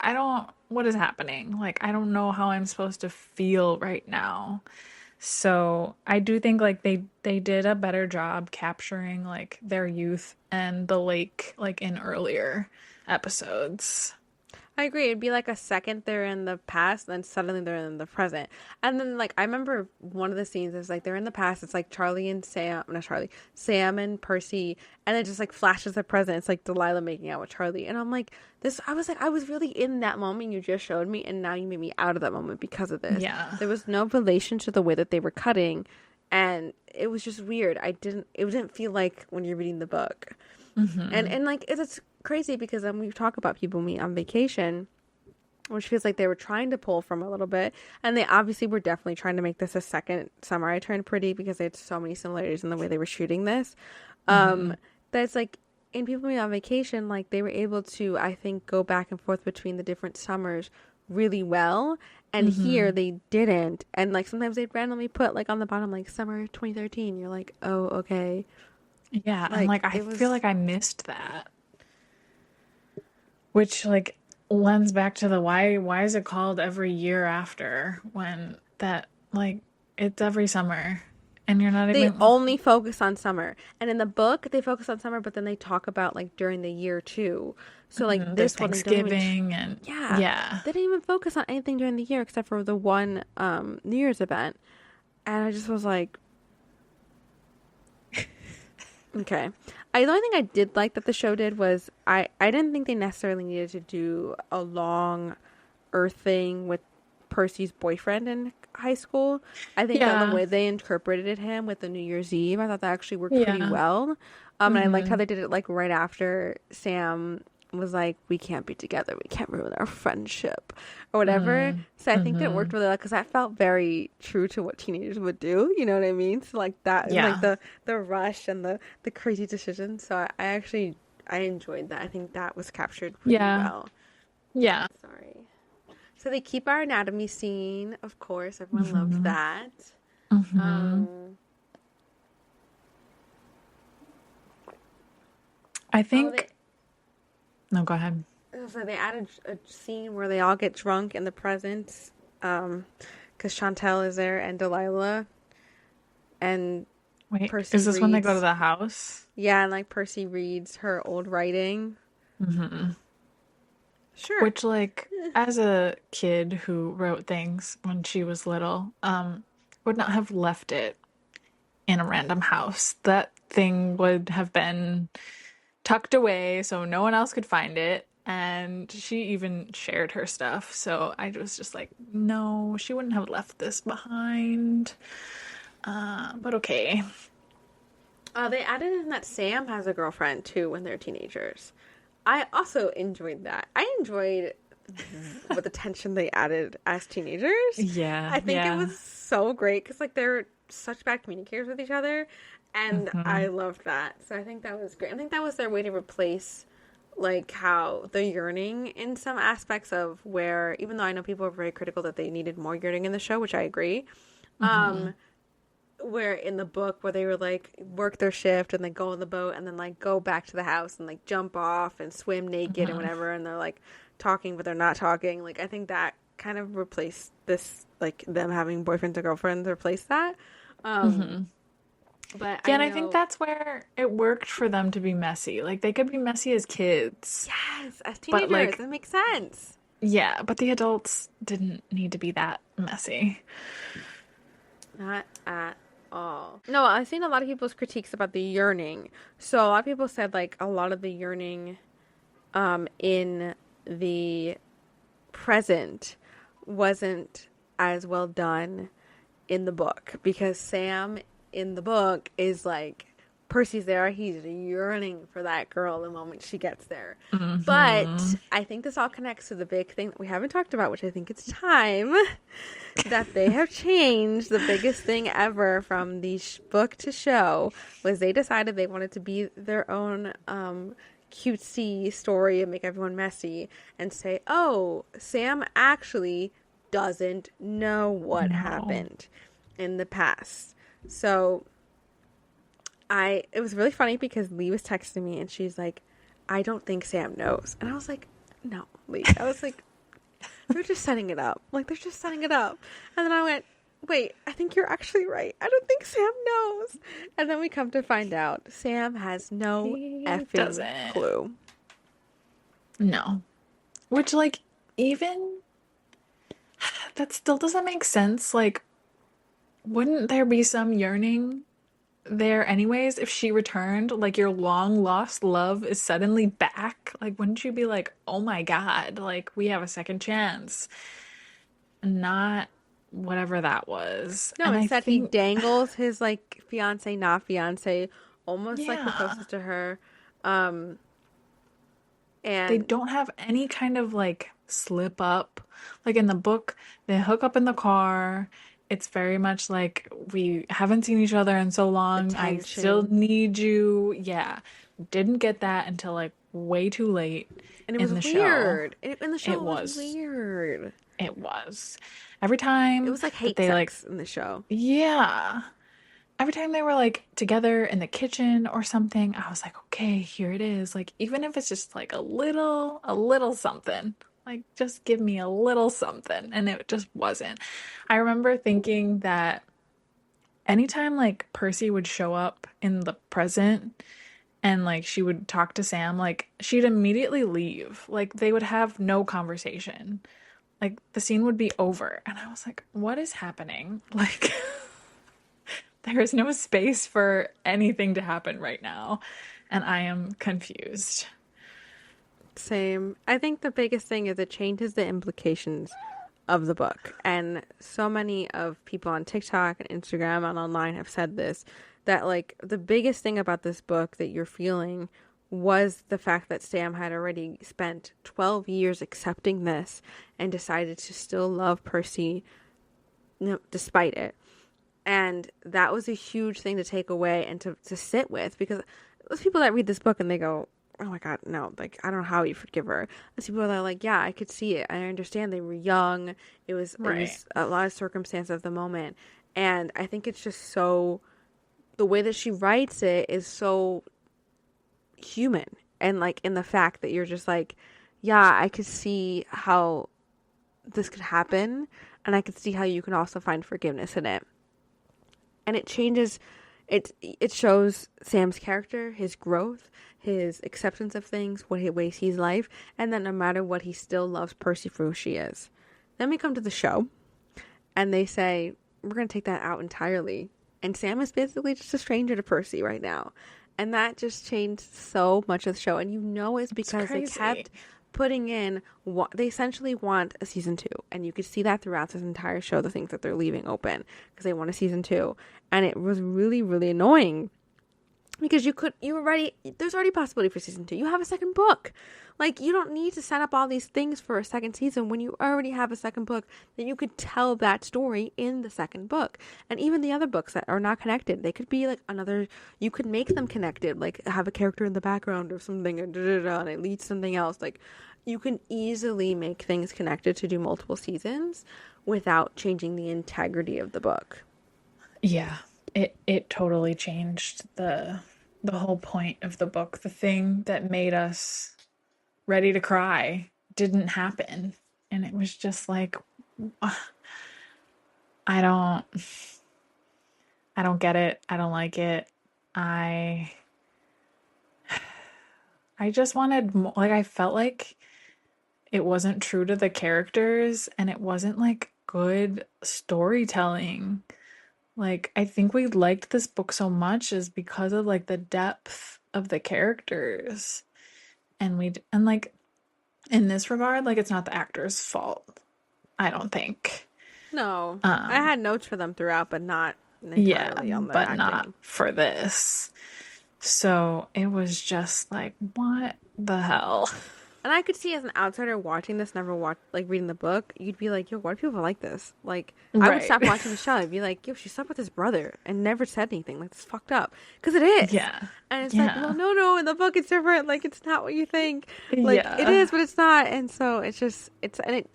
what is happening? Like, I don't know how I'm supposed to feel right now. So I do think like they did a better job capturing like their youth and the lake like in earlier episodes. I agree. It'd be like a second they're in the past, then suddenly they're in the present. And then, like, I remember one of the scenes is like they're in the past. It's like Charlie and Sam, not Charlie, Sam and Percy, and it just like flashes the present. It's like Delilah making out with Charlie, and I'm like, this. I was like, I was really in that moment you just showed me, and now you made me out of that moment because of this. Yeah. There was no relation to the way that they were cutting, and it was just weird. It didn't feel like when you're reading the book, and like it's crazy because we talk about people meet on vacation, which feels like they were trying to pull from a little bit, and they obviously were definitely trying to make this a second Summer I Turned Pretty because they had so many similarities in the way they were shooting this. That's like in People Meet on Vacation, like they were able to, I think, go back and forth between the different summers really well, and here they didn't. And like sometimes they'd randomly put like on the bottom like summer 2013. You're like, oh, okay. Yeah, and like I feel like I missed that. Which like lends back to the why is it called Every Year After when that like it's every summer and you're not They even only focus on summer, and in the book they focus on summer, but then they talk about like during the year too. So like there's this one, they don't even, Thanksgiving and yeah, they didn't even focus on anything during the year except for the one New Year's event, and I just was like, okay. The only thing I did like that the show did was I didn't think they necessarily needed to do a long Earth thing with Percy's boyfriend in high school. I think that the way they interpreted him with the New Year's Eve, I thought that actually worked pretty well. And I liked how they did it like right after Sam was like, we can't be together, we can't ruin our friendship or whatever. So I think that worked really well because that felt very true to what teenagers would do, you know what I mean? So like that, like the rush and the crazy decisions. So I enjoyed that. I think that was captured pretty well. Yeah. Sorry. So they keep our anatomy scene, of course. Everyone loved that. I think no, go ahead. So they added a scene where they all get drunk in the present, because Chantel is there and Delilah, and wait, Percy is this when they go to the house? Yeah, and like Percy reads her old writing. Sure. Which, like, as a kid who wrote things when she was little, would not have left it in a random house. That thing would have been tucked away so no one else could find it. And she even shared her stuff. So I was just like, no, she wouldn't have left this behind. But okay. They added in that Sam has a girlfriend too when they're teenagers. I also enjoyed that. I enjoyed what the tension they added as teenagers. Yeah. I think it was so great because like they're such bad communicators with each other. And I loved that. So I think that was great. I think that was their way to replace like how the yearning in some aspects of where, even though I know people are very critical that they needed more yearning in the show, which I agree. Where in the book where they were like work their shift and then go on the boat and then like go back to the house and like jump off and swim naked and whatever, and they're like talking but they're not talking. Like I think that kind of replaced this, like them having boyfriends and girlfriends replaced that. But yeah, and I think that's where it worked for them to be messy. Like they could be messy as kids. Yes, as teenagers, like, that makes sense. Yeah, but the adults didn't need to be that messy. Not at all. No, I've seen a lot of people's critiques about the yearning. So a lot of people said like a lot of the yearning in the present wasn't as well done in the book because Sam in the book is like Percy's there, he's yearning for that girl the moment she gets there. But I think this all connects to the big thing that we haven't talked about, which I think it's time that they have changed. The biggest thing ever from the book to show was they decided they wanted to be their own cutesy story and make everyone messy and say, oh, Sam actually doesn't know what happened in the past. So it was really funny because Lee was texting me and she's like, I don't think Sam knows. And I was like, no, Lee. I was like, they're just setting it up. Like, they're just setting it up. And then I went, wait, I think you're actually right. I don't think Sam knows. And then we come to find out Sam has no effing clue. No. Which, like, even that still doesn't make sense. Like, wouldn't there be some yearning there anyways if she returned? Like, your long lost love is suddenly back. Like, wouldn't you be like, oh my God, like, we have a second chance? Not whatever that was. No, And I instead he think, dangles his like fiance, not fiance, almost like yeah, proposes to her. Um, they and don't have any kind of like slip up. Like in the book, they hook up in the car. It's very much like we haven't seen each other in so the long. I still tension. need you. Yeah. Didn't get that until like way too late And it in was the show. weird. In the It show, it was was. weird. It was. Every It time was like that hate they like, sex in the show. yeah. Every time they were like together in the kitchen or something, I was like, okay, here it is. Like, even if it's just like a little something, like, just give me a little something. And it just wasn't. I remember thinking that anytime like Percy would show up in the present and like she would talk to Sam, like, she'd immediately leave. Like, they would have no conversation. Like, the scene would be over. And I was like, what is happening? Like, there is no space for anything to happen right now, and I am confused. Same. I think the biggest thing is it changes the implications of the book. And so many of people on TikTok and Instagram and online have said this, that like the biggest thing about this book that you're feeling was the fact that Sam had already spent 12 years accepting this and decided to still love Percy, despite it. And that was a huge thing to take away and to sit with, because those people that read this book and they go, oh my God, no, like, I don't know how you forgive her. There's people that are like, yeah, I could see it. I understand they were young. It Right. was a lot of circumstance of the moment. And I think it's just so, the way that she writes it is so human. And like in the fact that you're just like, yeah, I could see how this could happen. And I could see how you can also find forgiveness in it. And it changes, it shows Sam's character, his growth, his acceptance of things, what he ways sees life, and that no matter what, he still loves Percy for who she is. Then we come to the show, and they say we're going to take that out entirely, and Sam is basically just a stranger to Percy right now, and that just changed so much of the show. And you know it's It's because they crazy. kept putting in what they essentially want a season 2, and you could see that throughout this entire show, the things that they're leaving open because they want a season 2. And it was really, really annoying because there's already possibility for season 2. You have a second book. Like, you don't need to set up all these things for a second season when you already have a second book that you could tell that story in the second book. And even the other books that are not connected, they could be like you could make them connected, like have a character in the background or something, and it leads to something else. Like, you can easily make things connected to do multiple seasons without changing the integrity of the book. Yeah. It totally changed the whole point of the book. The thing that made us ready to cry didn't happen. And it was just like, I don't I don't get it. I don't like it. I I just wanted more, like, I felt like it wasn't true to the characters and it wasn't like good storytelling. Like, I think we liked this book so much is because of like the depth of the characters. And like in this regard, like, it's not the actor's fault, I don't think. No, I Um, had notes for them throughout, but not yeah, entirely on the but not acting. for this. So it was just like, what the hell? And I could see as an outsider watching this, never watch like reading the book, you'd be like, "Yo, why do people like this?" Like, I would Right. stop watching the show. I'd be like, "Yo, she slept with his brother and never said anything. Like, this is fucked up." Because it is, Yeah. and it's like, well, Yeah. no, in the book it's different. Like, it's not what you think. Like, it Yeah. is, but it's not. And so it's just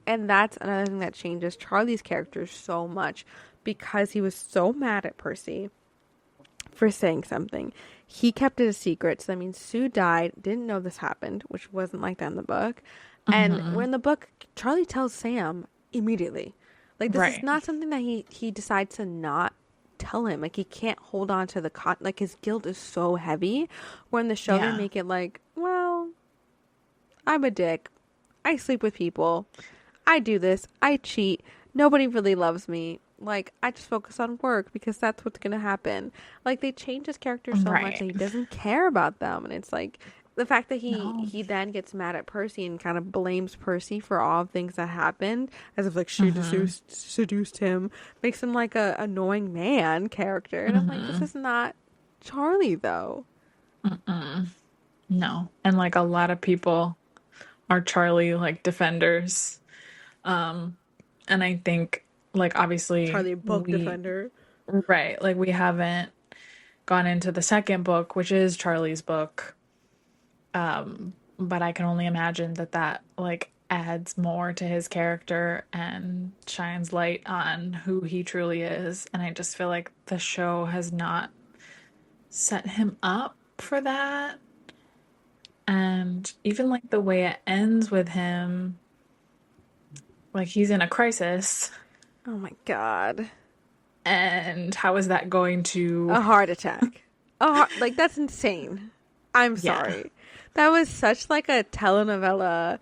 and that's another thing that changes Charlie's character so much because he was so mad at Percy for saying something. He kept it a secret. So that means Sue died, didn't know this happened, which wasn't like that in the book. And Hmm. when the book, Charlie tells Sam immediately. Like, this is Right. not something that he decides to not tell him. Like, he can't hold on to like, his guilt is so heavy. Where in the show they Yeah. make it like, well, I'm a dick. I sleep with people. I do this. I cheat. Nobody really loves me. Like, I just focus on work because that's what's gonna happen. Like, they change his character so much Right. that he doesn't care about them, and it's like the fact that No. he then gets mad at Percy and kind of blames Percy for all things that happened, as if like she Mm-hmm. seduced him, makes him like a annoying man character, and I'm like, this Mm-hmm. is not Charlie though. Mm-mm. No. And like a lot of people are Charlie like defenders. Um, and I think like obviously Charlie book we defender. right, like we haven't gone into the second book, which is Charlie's book. But I can only imagine that that like adds more to his character and shines light on who he truly is. And I just feel like the show has not set him up for that. And even like the way it ends with him, like he's in a crisis. Oh my god. And how is that going to, A heart attack. Like, that's insane. I'm yeah, sorry. That was such like a telenovela,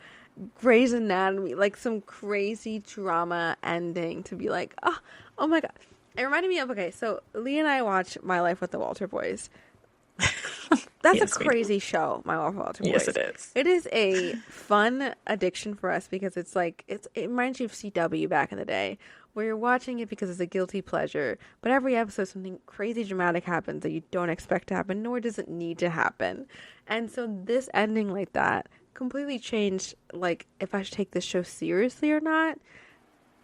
Grey's Anatomy, like some crazy drama ending to be like, oh my god. It reminded me of, okay, so Lee and I watch My Life with the Walter Boys. That's a yes, we do. crazy show, My Life with Walter Yes, Boys. it is. It is a fun addiction for us because it's like it reminds you of CW back in the day, where you're watching it because it's a guilty pleasure, but every episode something crazy dramatic happens that you don't expect to happen, nor does it need to happen. And so this ending like that completely changed like if I should take this show seriously or not.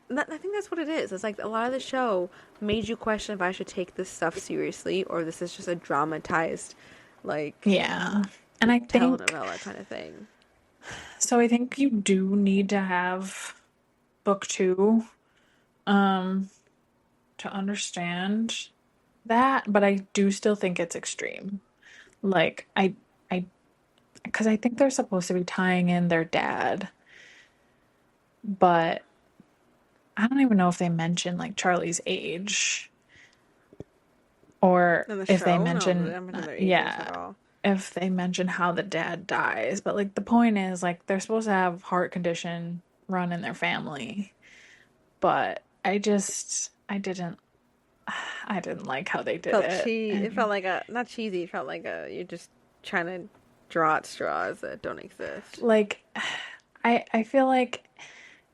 I think that's what it is. It's like a lot of the show made you question if I should take this stuff seriously or this is just a dramatized, like, Yeah. And I think telenovela kind of thing. so. I think you do need to have book two um, to understand that, but I do still think it's extreme. Like because I think they're supposed to be tying in their dad, but I don't even know if they mention like Charlie's age or In the if they show, no, they mention, don't mention their ages yeah, at all. if they mention how the dad dies. But like the point is, like they're supposed to have heart condition run in their family, but I didn't like how they did Felt it. it felt And like a not cheesy. It felt like you're just trying to draw at straws that don't exist. like I feel like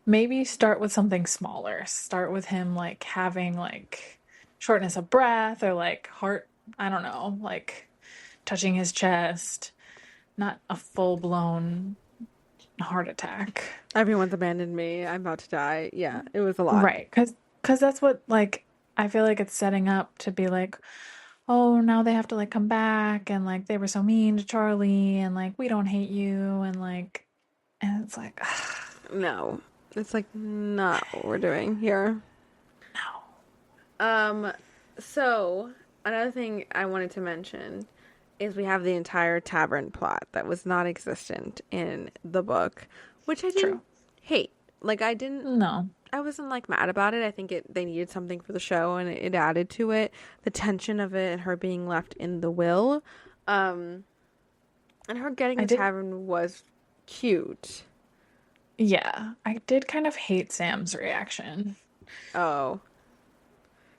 maybe start with something smaller. Start with him like having like shortness of breath or like heart, I don't know, like touching his chest, not a full-blown heart attack. Everyone's abandoned me. I'm about to die. Yeah, it was a lot. Right, cuz that's what like I feel like it's setting up to be like, oh, now they have to like come back and like they were so mean to Charlie and like we don't hate you and it's like No, it's like not what we're doing here. no. Um, so another thing I wanted to mention is we have the entire tavern plot that was not existent in the book, which I didn't True. hate. Like No. I wasn't like mad about it. I think they needed something for the show and it added to it. The tension of it and her being left in the will. Um, and her getting I the did tavern was cute. Yeah, I did kind of hate Sam's reaction. Oh,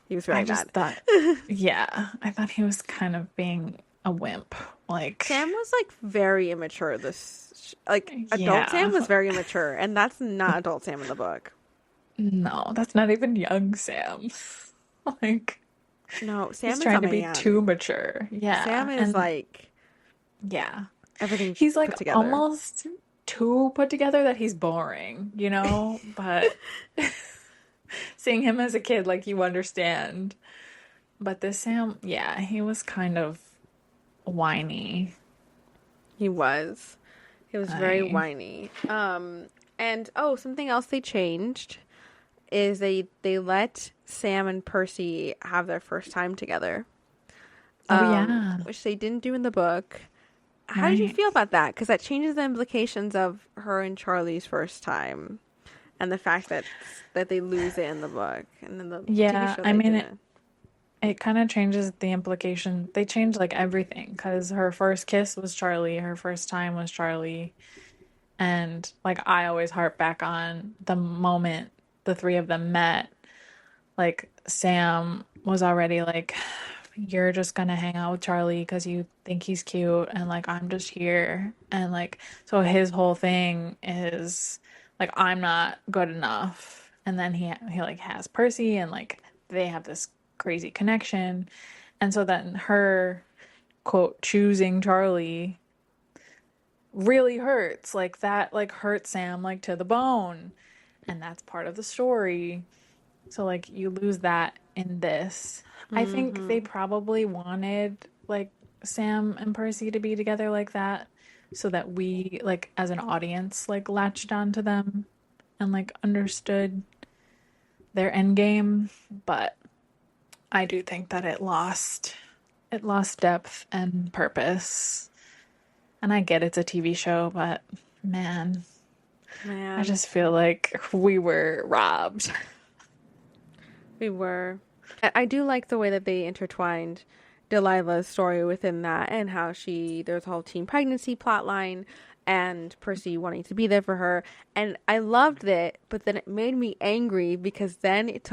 he was I very just mad. thought, yeah, I thought he was kind of being a wimp. Like, Sam was like very immature. Like adult yeah, Sam was very immature, and that's not adult Sam in the book. no, that's not even young Sam. Like, No, he's Sam is a trying to be too man. mature. Sam Yeah, is and like yeah, everything he's like put together. almost too put together that he's boring, you know? But seeing him as a kid, like, you understand. But this Sam, yeah, he was kind of whiny. He was. He was very I whiny. And oh, something else they changed is they let Sam and Percy have their first time together. Oh yeah, Which they didn't do in the book. How did you right. feel about that? Because that changes the implications of her and Charlie's first time, and the fact that they lose it in the book, and then the TV Yeah, show I they mean didn't. it kind of changes the implication. They changed like everything because her first kiss was Charlie, her first time was Charlie, And like I always harp back on the moment the three of them met. Like Sam was already like, you're just gonna hang out with Charlie because you think he's cute, and like I'm just here. And like, so his whole thing is like, I'm not good enough. And then he like has Percy, and like they have this crazy connection. And so then her quote choosing Charlie really hurts. Like that like hurts Sam like to the bone. And that's part of the story. So like you lose that in this. I think they probably wanted like Sam and Percy to be together like that so that we like as an audience like latched onto them and like understood their end game, but I do think that it lost depth and purpose. And I get it's a TV show, but man, I Man, just feel like we were robbed. we were. I do like the way that they intertwined Delilah's story within that, and how there's a whole teen pregnancy plot line and Percy wanting to be there for her. And I loved it, but then it made me angry because then it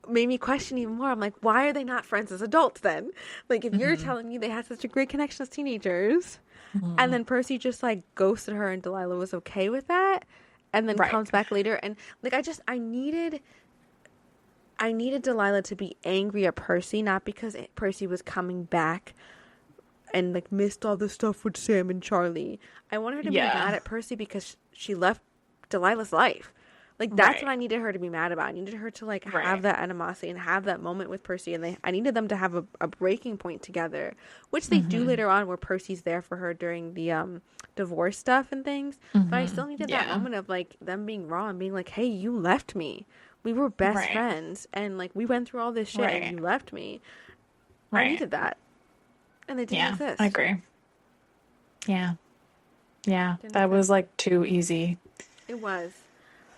made me question even more. I'm like, why are they not friends as adults then? Like, if you're telling me they had such a great connection as teenagers, and then Percy just like ghosted her and Delilah was okay with that, and then Right. comes back later, and like I needed Delilah to be angry at Percy, not because Percy was coming back and like missed all the stuff with Sam and Charlie. I wanted her to be mad at Percy because she left Delilah's life. Like that's Right. what I needed her to be mad about. I needed her to like Right. have that animosity and have that moment with Percy, and I needed them to have a breaking point together, which they do later on, where Percy's there for her during the divorce stuff and things. But I still needed that Yeah. moment of like them being raw and being like, "Hey, you left me. We were best Right. friends, and like we went through all this shit, Right. and you left me." I Right. needed that, and it didn't Yeah, exist. I agree. Yeah. Yeah. Didn't That was exist. like too easy. It was.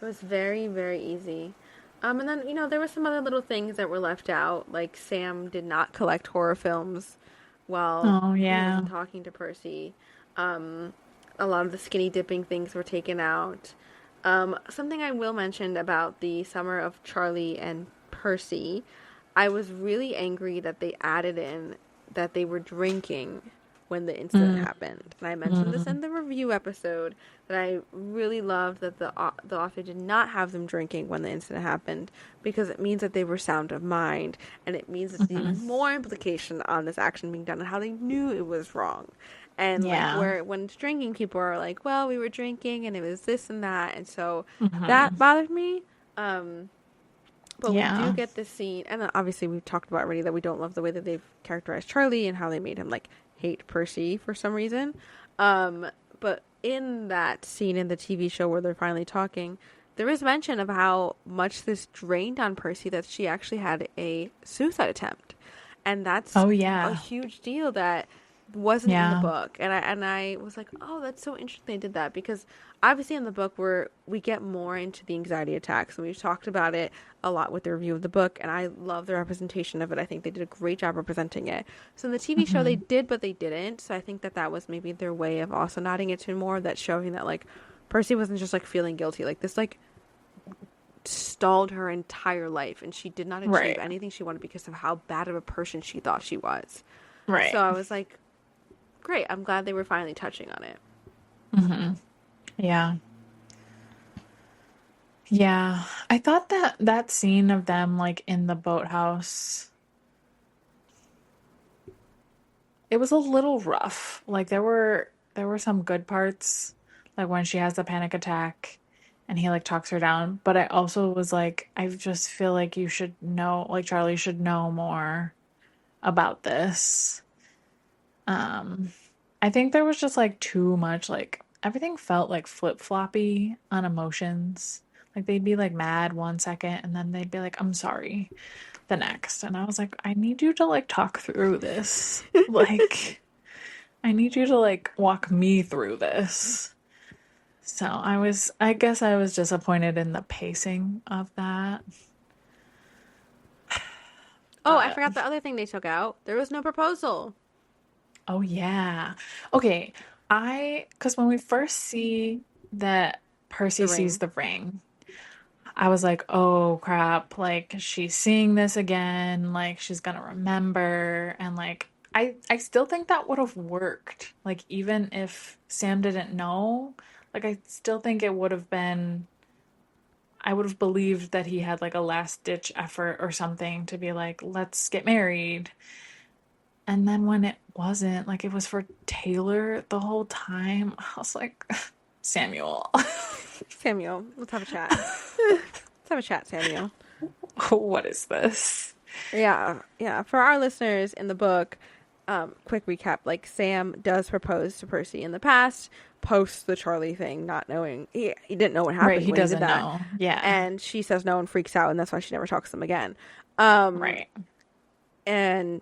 It was very, very easy. And then, there were some other little things that were left out. Like, Sam did not collect horror films while Oh, he yeah. wasn't talking to Percy. A lot of the skinny dipping things were taken out. Something I will mention about the summer of Charlie and Percy, I was really angry that they added in that they were drinking when the incident happened. And I mentioned this in the review episode, that I really loved that the author did not have them drinking when the incident happened, because it means that they were sound of mind, and it means that there's even more implication on this action being done and how they knew it was wrong. And Yeah. like when it's drinking, people are like, well, we were drinking and it was this and that, and so that bothered me. But we do get this scene, and then obviously we've talked about already that we don't love the way that they've characterized Charlie and how they made him like hate Percy for some reason. But in that scene in the TV show where they're finally talking, there is mention of how much this drained on Percy that she actually had a suicide attempt, and that's Oh, yeah. a huge deal that wasn't in Yeah. the book. And I was like, oh, that's so interesting they did that, because obviously in the book we get more into the anxiety attacks, and we've talked about it a lot with the review of the book, and I love the representation of it. I think they did a great job representing it. So in the TV show they did, but they didn't. So I think that was maybe their way of also nodding it to more, that showing that like Percy wasn't just like feeling guilty, like this like stalled her entire life, and she did not achieve Right. anything she wanted because of how bad of a person she thought she was. Right. So I was like, great, I'm glad they were finally touching on it. Yeah. Yeah. I thought that scene of them like in the boathouse, it was a little rough. Like there were some good parts, like when she has the panic attack and he like talks her down, but I also was like, I just feel like you should know, like Charlie should know more about this. I think there was just like too much, like everything felt like flip-floppy on emotions. Like they'd be like mad 1 second and then they'd be like, I'm sorry the next. And I was like, I need you to like talk through this. Like, I need you to like walk me through this. So I guess I was disappointed in the pacing of that. Oh, I But forgot the other thing they took out. There was no proposal. oh yeah. Okay. Because when we first see that The Percy sees ring. the ring, I was like, oh crap, like she's seeing this again, like she's gonna remember. And like, I still think that would have worked. Like, even if Sam didn't know, like, I still think it would have been, I would have believed that he had like a last ditch effort or something to be like, let's get married. And then when it wasn't, like it was for Taylor the whole time, I was like, Samuel, Samuel, let's have a chat. Let's have a chat, Samuel. what is this? Yeah, yeah. For our listeners in the book, quick recap: like Sam does propose to Percy in the past, post the Charlie thing, not knowing he didn't know what Right, happened he when he did doesn't that, know. Yeah, and she says no and freaks out, and that's why she never talks to him again. Um, right. and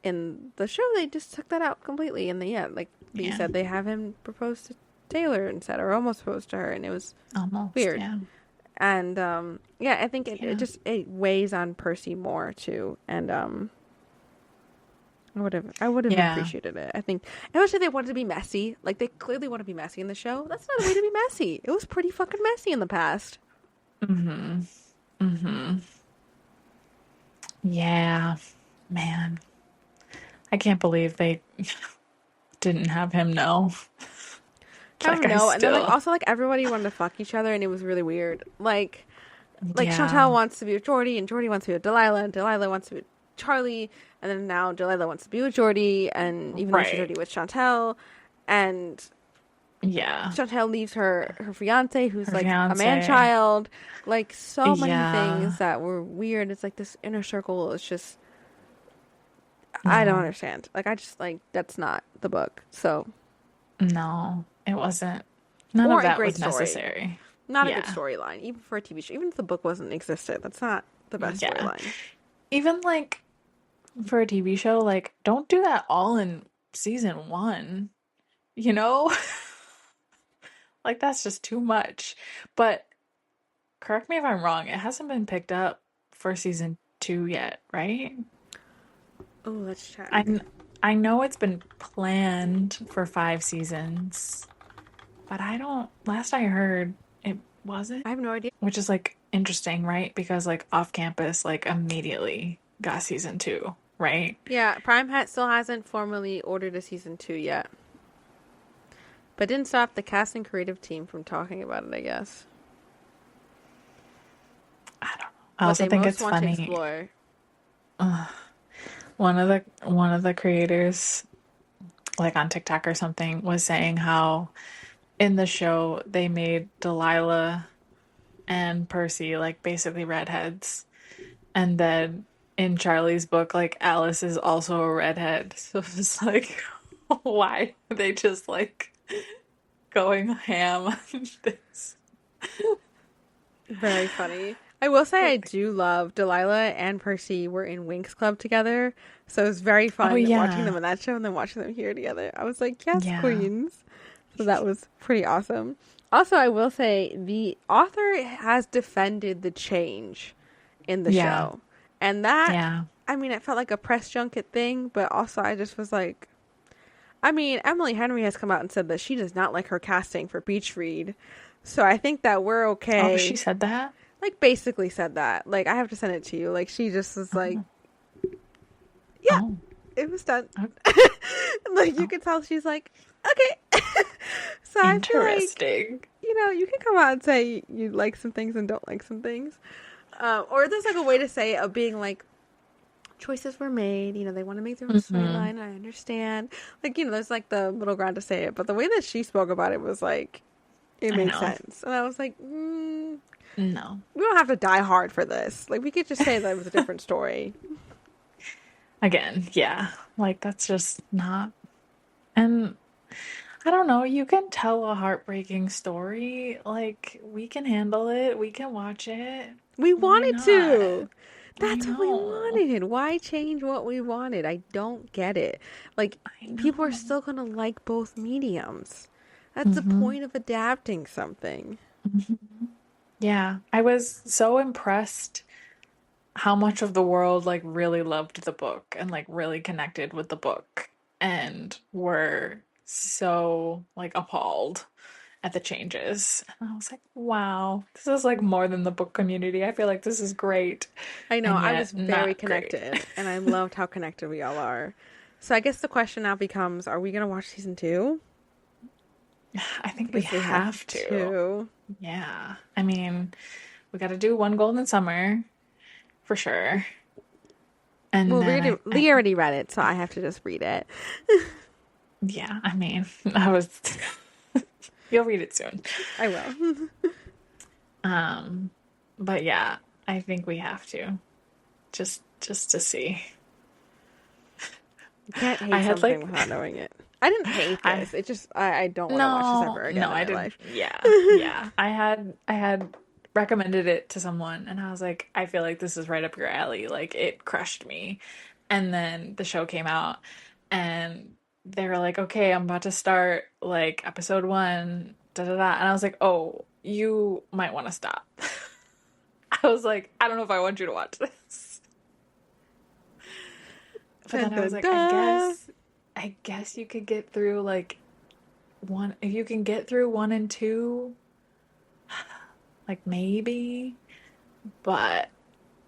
in the show, they just took that out completely in the end. Like you Yeah, said, they have him propose to Taylor instead, or almost propose to her, and it was almost. weird. Yeah, And yeah, I think it yeah, just it weighs on Percy more too. And I would have yeah, appreciated it. I think especially they wanted to be messy. Like they clearly want to be messy in the show. That's not a way to be messy. It was pretty fucking messy in the past. mm-hmm, mm-hmm. Yeah, man. I can't believe they didn't have him know. I Like, don't I know. And then like still, also like everybody wanted to fuck each other and it was really weird. Like yeah, Chantal wants to be with Jordy and Jordy wants to be with Delilah and Delilah wants to be with Charlie and then now Delilah wants to be with Jordy and even though she's right. already with Chantal and Yeah, Chantal leaves her fiance, who's her like a man fiance. child. Like so many Yeah, things that were weird. It's like this inner circle. It's just I don't no, understand. Like I just like that's not the book. So no, it wasn't. None or of a that great was story. necessary. Not a good Yeah, storyline, even for a TV show. Even if the book wasn't existed, that's not the best yeah. storyline. Even like for a TV show, like don't do that all in season one, you know? Like that's just too much. But correct me if I'm wrong, it hasn't been picked up for season two yet, right? Oh, let's check. I kn- I know it's been planned for 5 seasons, but I don't, last I heard it wasn't, I have no idea. which is like interesting, right? Because like off campus, like immediately got season two, right? Yeah, Prime Hat still hasn't formally ordered a season 2 yet, but didn't stop the cast and creative team from talking about it. I guess I don't know. I what also they think most it's want to funny. explore. One of the creators, like on TikTok or something, was saying how in the show they made Delilah and Percy like basically redheads. And then in Charlie's book, like Alice is also a redhead. So it's like, why are they just like going ham on this? Very funny. I will say I Like, do love Delilah and Percy were in Winx Club together, so it was very oh fun watching them yeah, in that show and then watching them here together. I was like, yes, yeah, queens. So that was pretty awesome. Also, I will say the author has defended the change in the yeah, show. And that, yeah. I mean, it felt like a press junket thing, but also I just was like, I mean, Emily Henry has come out and said that she does not like her casting for Beach Read. So I think that we're Oh, she okay. said that? Like, basically said that. Like, I have to send it to you. Like, she just was like, Oh, yeah, oh, it was done. oh, Like, you oh. could tell she's like, okay. So I feel like, Interesting. you can come out and say you like some things and don't like some things. Or there's like a way to say it of being like, choices were made, they want to make their own Mm-hmm. storyline. I understand. Like, there's like the middle ground to say it. But the way that she spoke about it was like, it I made know. sense. And I was like, No. we don't have to die hard for this. Like, we could just say that it was a different story. Again, yeah. Like that's just not. And I don't know, you can tell a heartbreaking story. Like, we can handle it. We can watch it. We Why wanted not? to. I That's what we know. wanted. Why change what we wanted? I don't get it. Like, I people are know. still going to like both mediums. That's the Hmm. point of adapting something. Yeah. I was so impressed how much of the world really loved the book and really connected with the book and were so like appalled at the changes. And I was like, wow, this is like more than the book community. I feel like this is great. I know, And I was yet very not great. connected, and I loved how connected we all are. So I guess the question now becomes, are we going to watch season 2? I think we Because we have have to. to. Yeah. I mean, we got to do one Golden Summer for sure. And Well, then we already read it, so I have to just read it. yeah, I mean, I was, you'll read it soon. I will. Um, but yeah, I think we have to just to see. You can't I hate had something like, without knowing it. I didn't hate I this. It just, I don't want to watch this ever again no, in I my didn't. life. Yeah, yeah. I had recommended it to someone, and I was like, I feel like this is right up your alley. Like it crushed me. And then the show came out, and they were like, okay, I'm about to start like episode 1, da da da. And I was like, oh, you might want to stop. I was like, I don't know if I want you to watch this. But Dun, then I was dun, like, dun. I guess you could get through like one, if you can get through 1 and 2, like maybe. But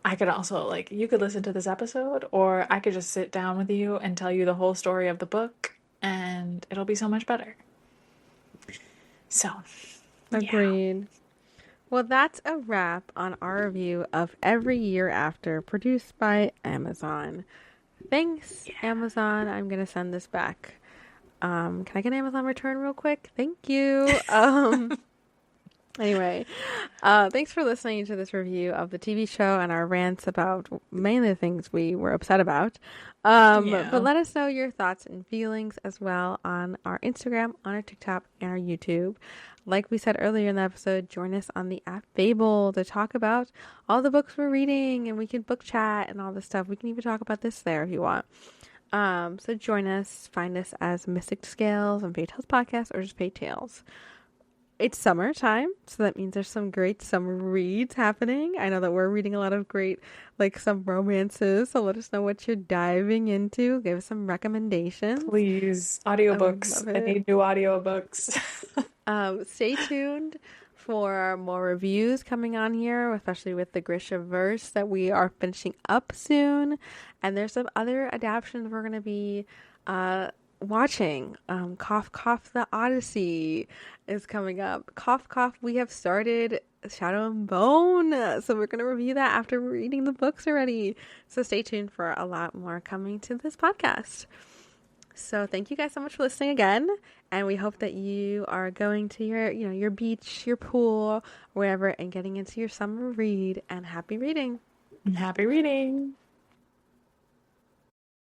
I could also like you could listen to this episode, or I could just sit down with you and tell you the whole story of the book, and it'll be so much better. So, yeah. Agreed. Well, that's a wrap on our review of Every Year After, produced by Amazon. Thanks, Amazon. I'm going to send this back. Can I get an Amazon return real quick? Thank you. Anyway, thanks for listening to this review of the TV show and our rants about mainly the things we were upset about. Yeah. But let us know your thoughts and feelings as well on our Instagram, on our TikTok, and our YouTube. Like we said earlier in the episode, join us on the app Fable to talk about all the books we're reading, and we can book chat and all this stuff. We can even talk about this there if you want. So join us. Find us as Mystic Scales and Fae Tales Podcast, or just Fae Tales. It's summertime, so that means there's some great summer reads happening. I know that we're reading a lot of great, like some romances, so let us know what you're diving into. Give us some recommendations. Please, I audiobooks. love I it. need new audiobooks. Stay tuned for more reviews coming on here, especially with the Grisha verse that we are finishing up soon. And there's some other adaptations we're going to be watching. Cough Cough the Odyssey is coming up. Cough Cough, we have started Shadow and Bone, so we're going to review that after reading the books already. So stay tuned for a lot more coming to this podcast. So thank you guys so much for listening again, and we hope that you are going to your beach, your pool, wherever, and getting into your summer read. And happy reading. Happy reading.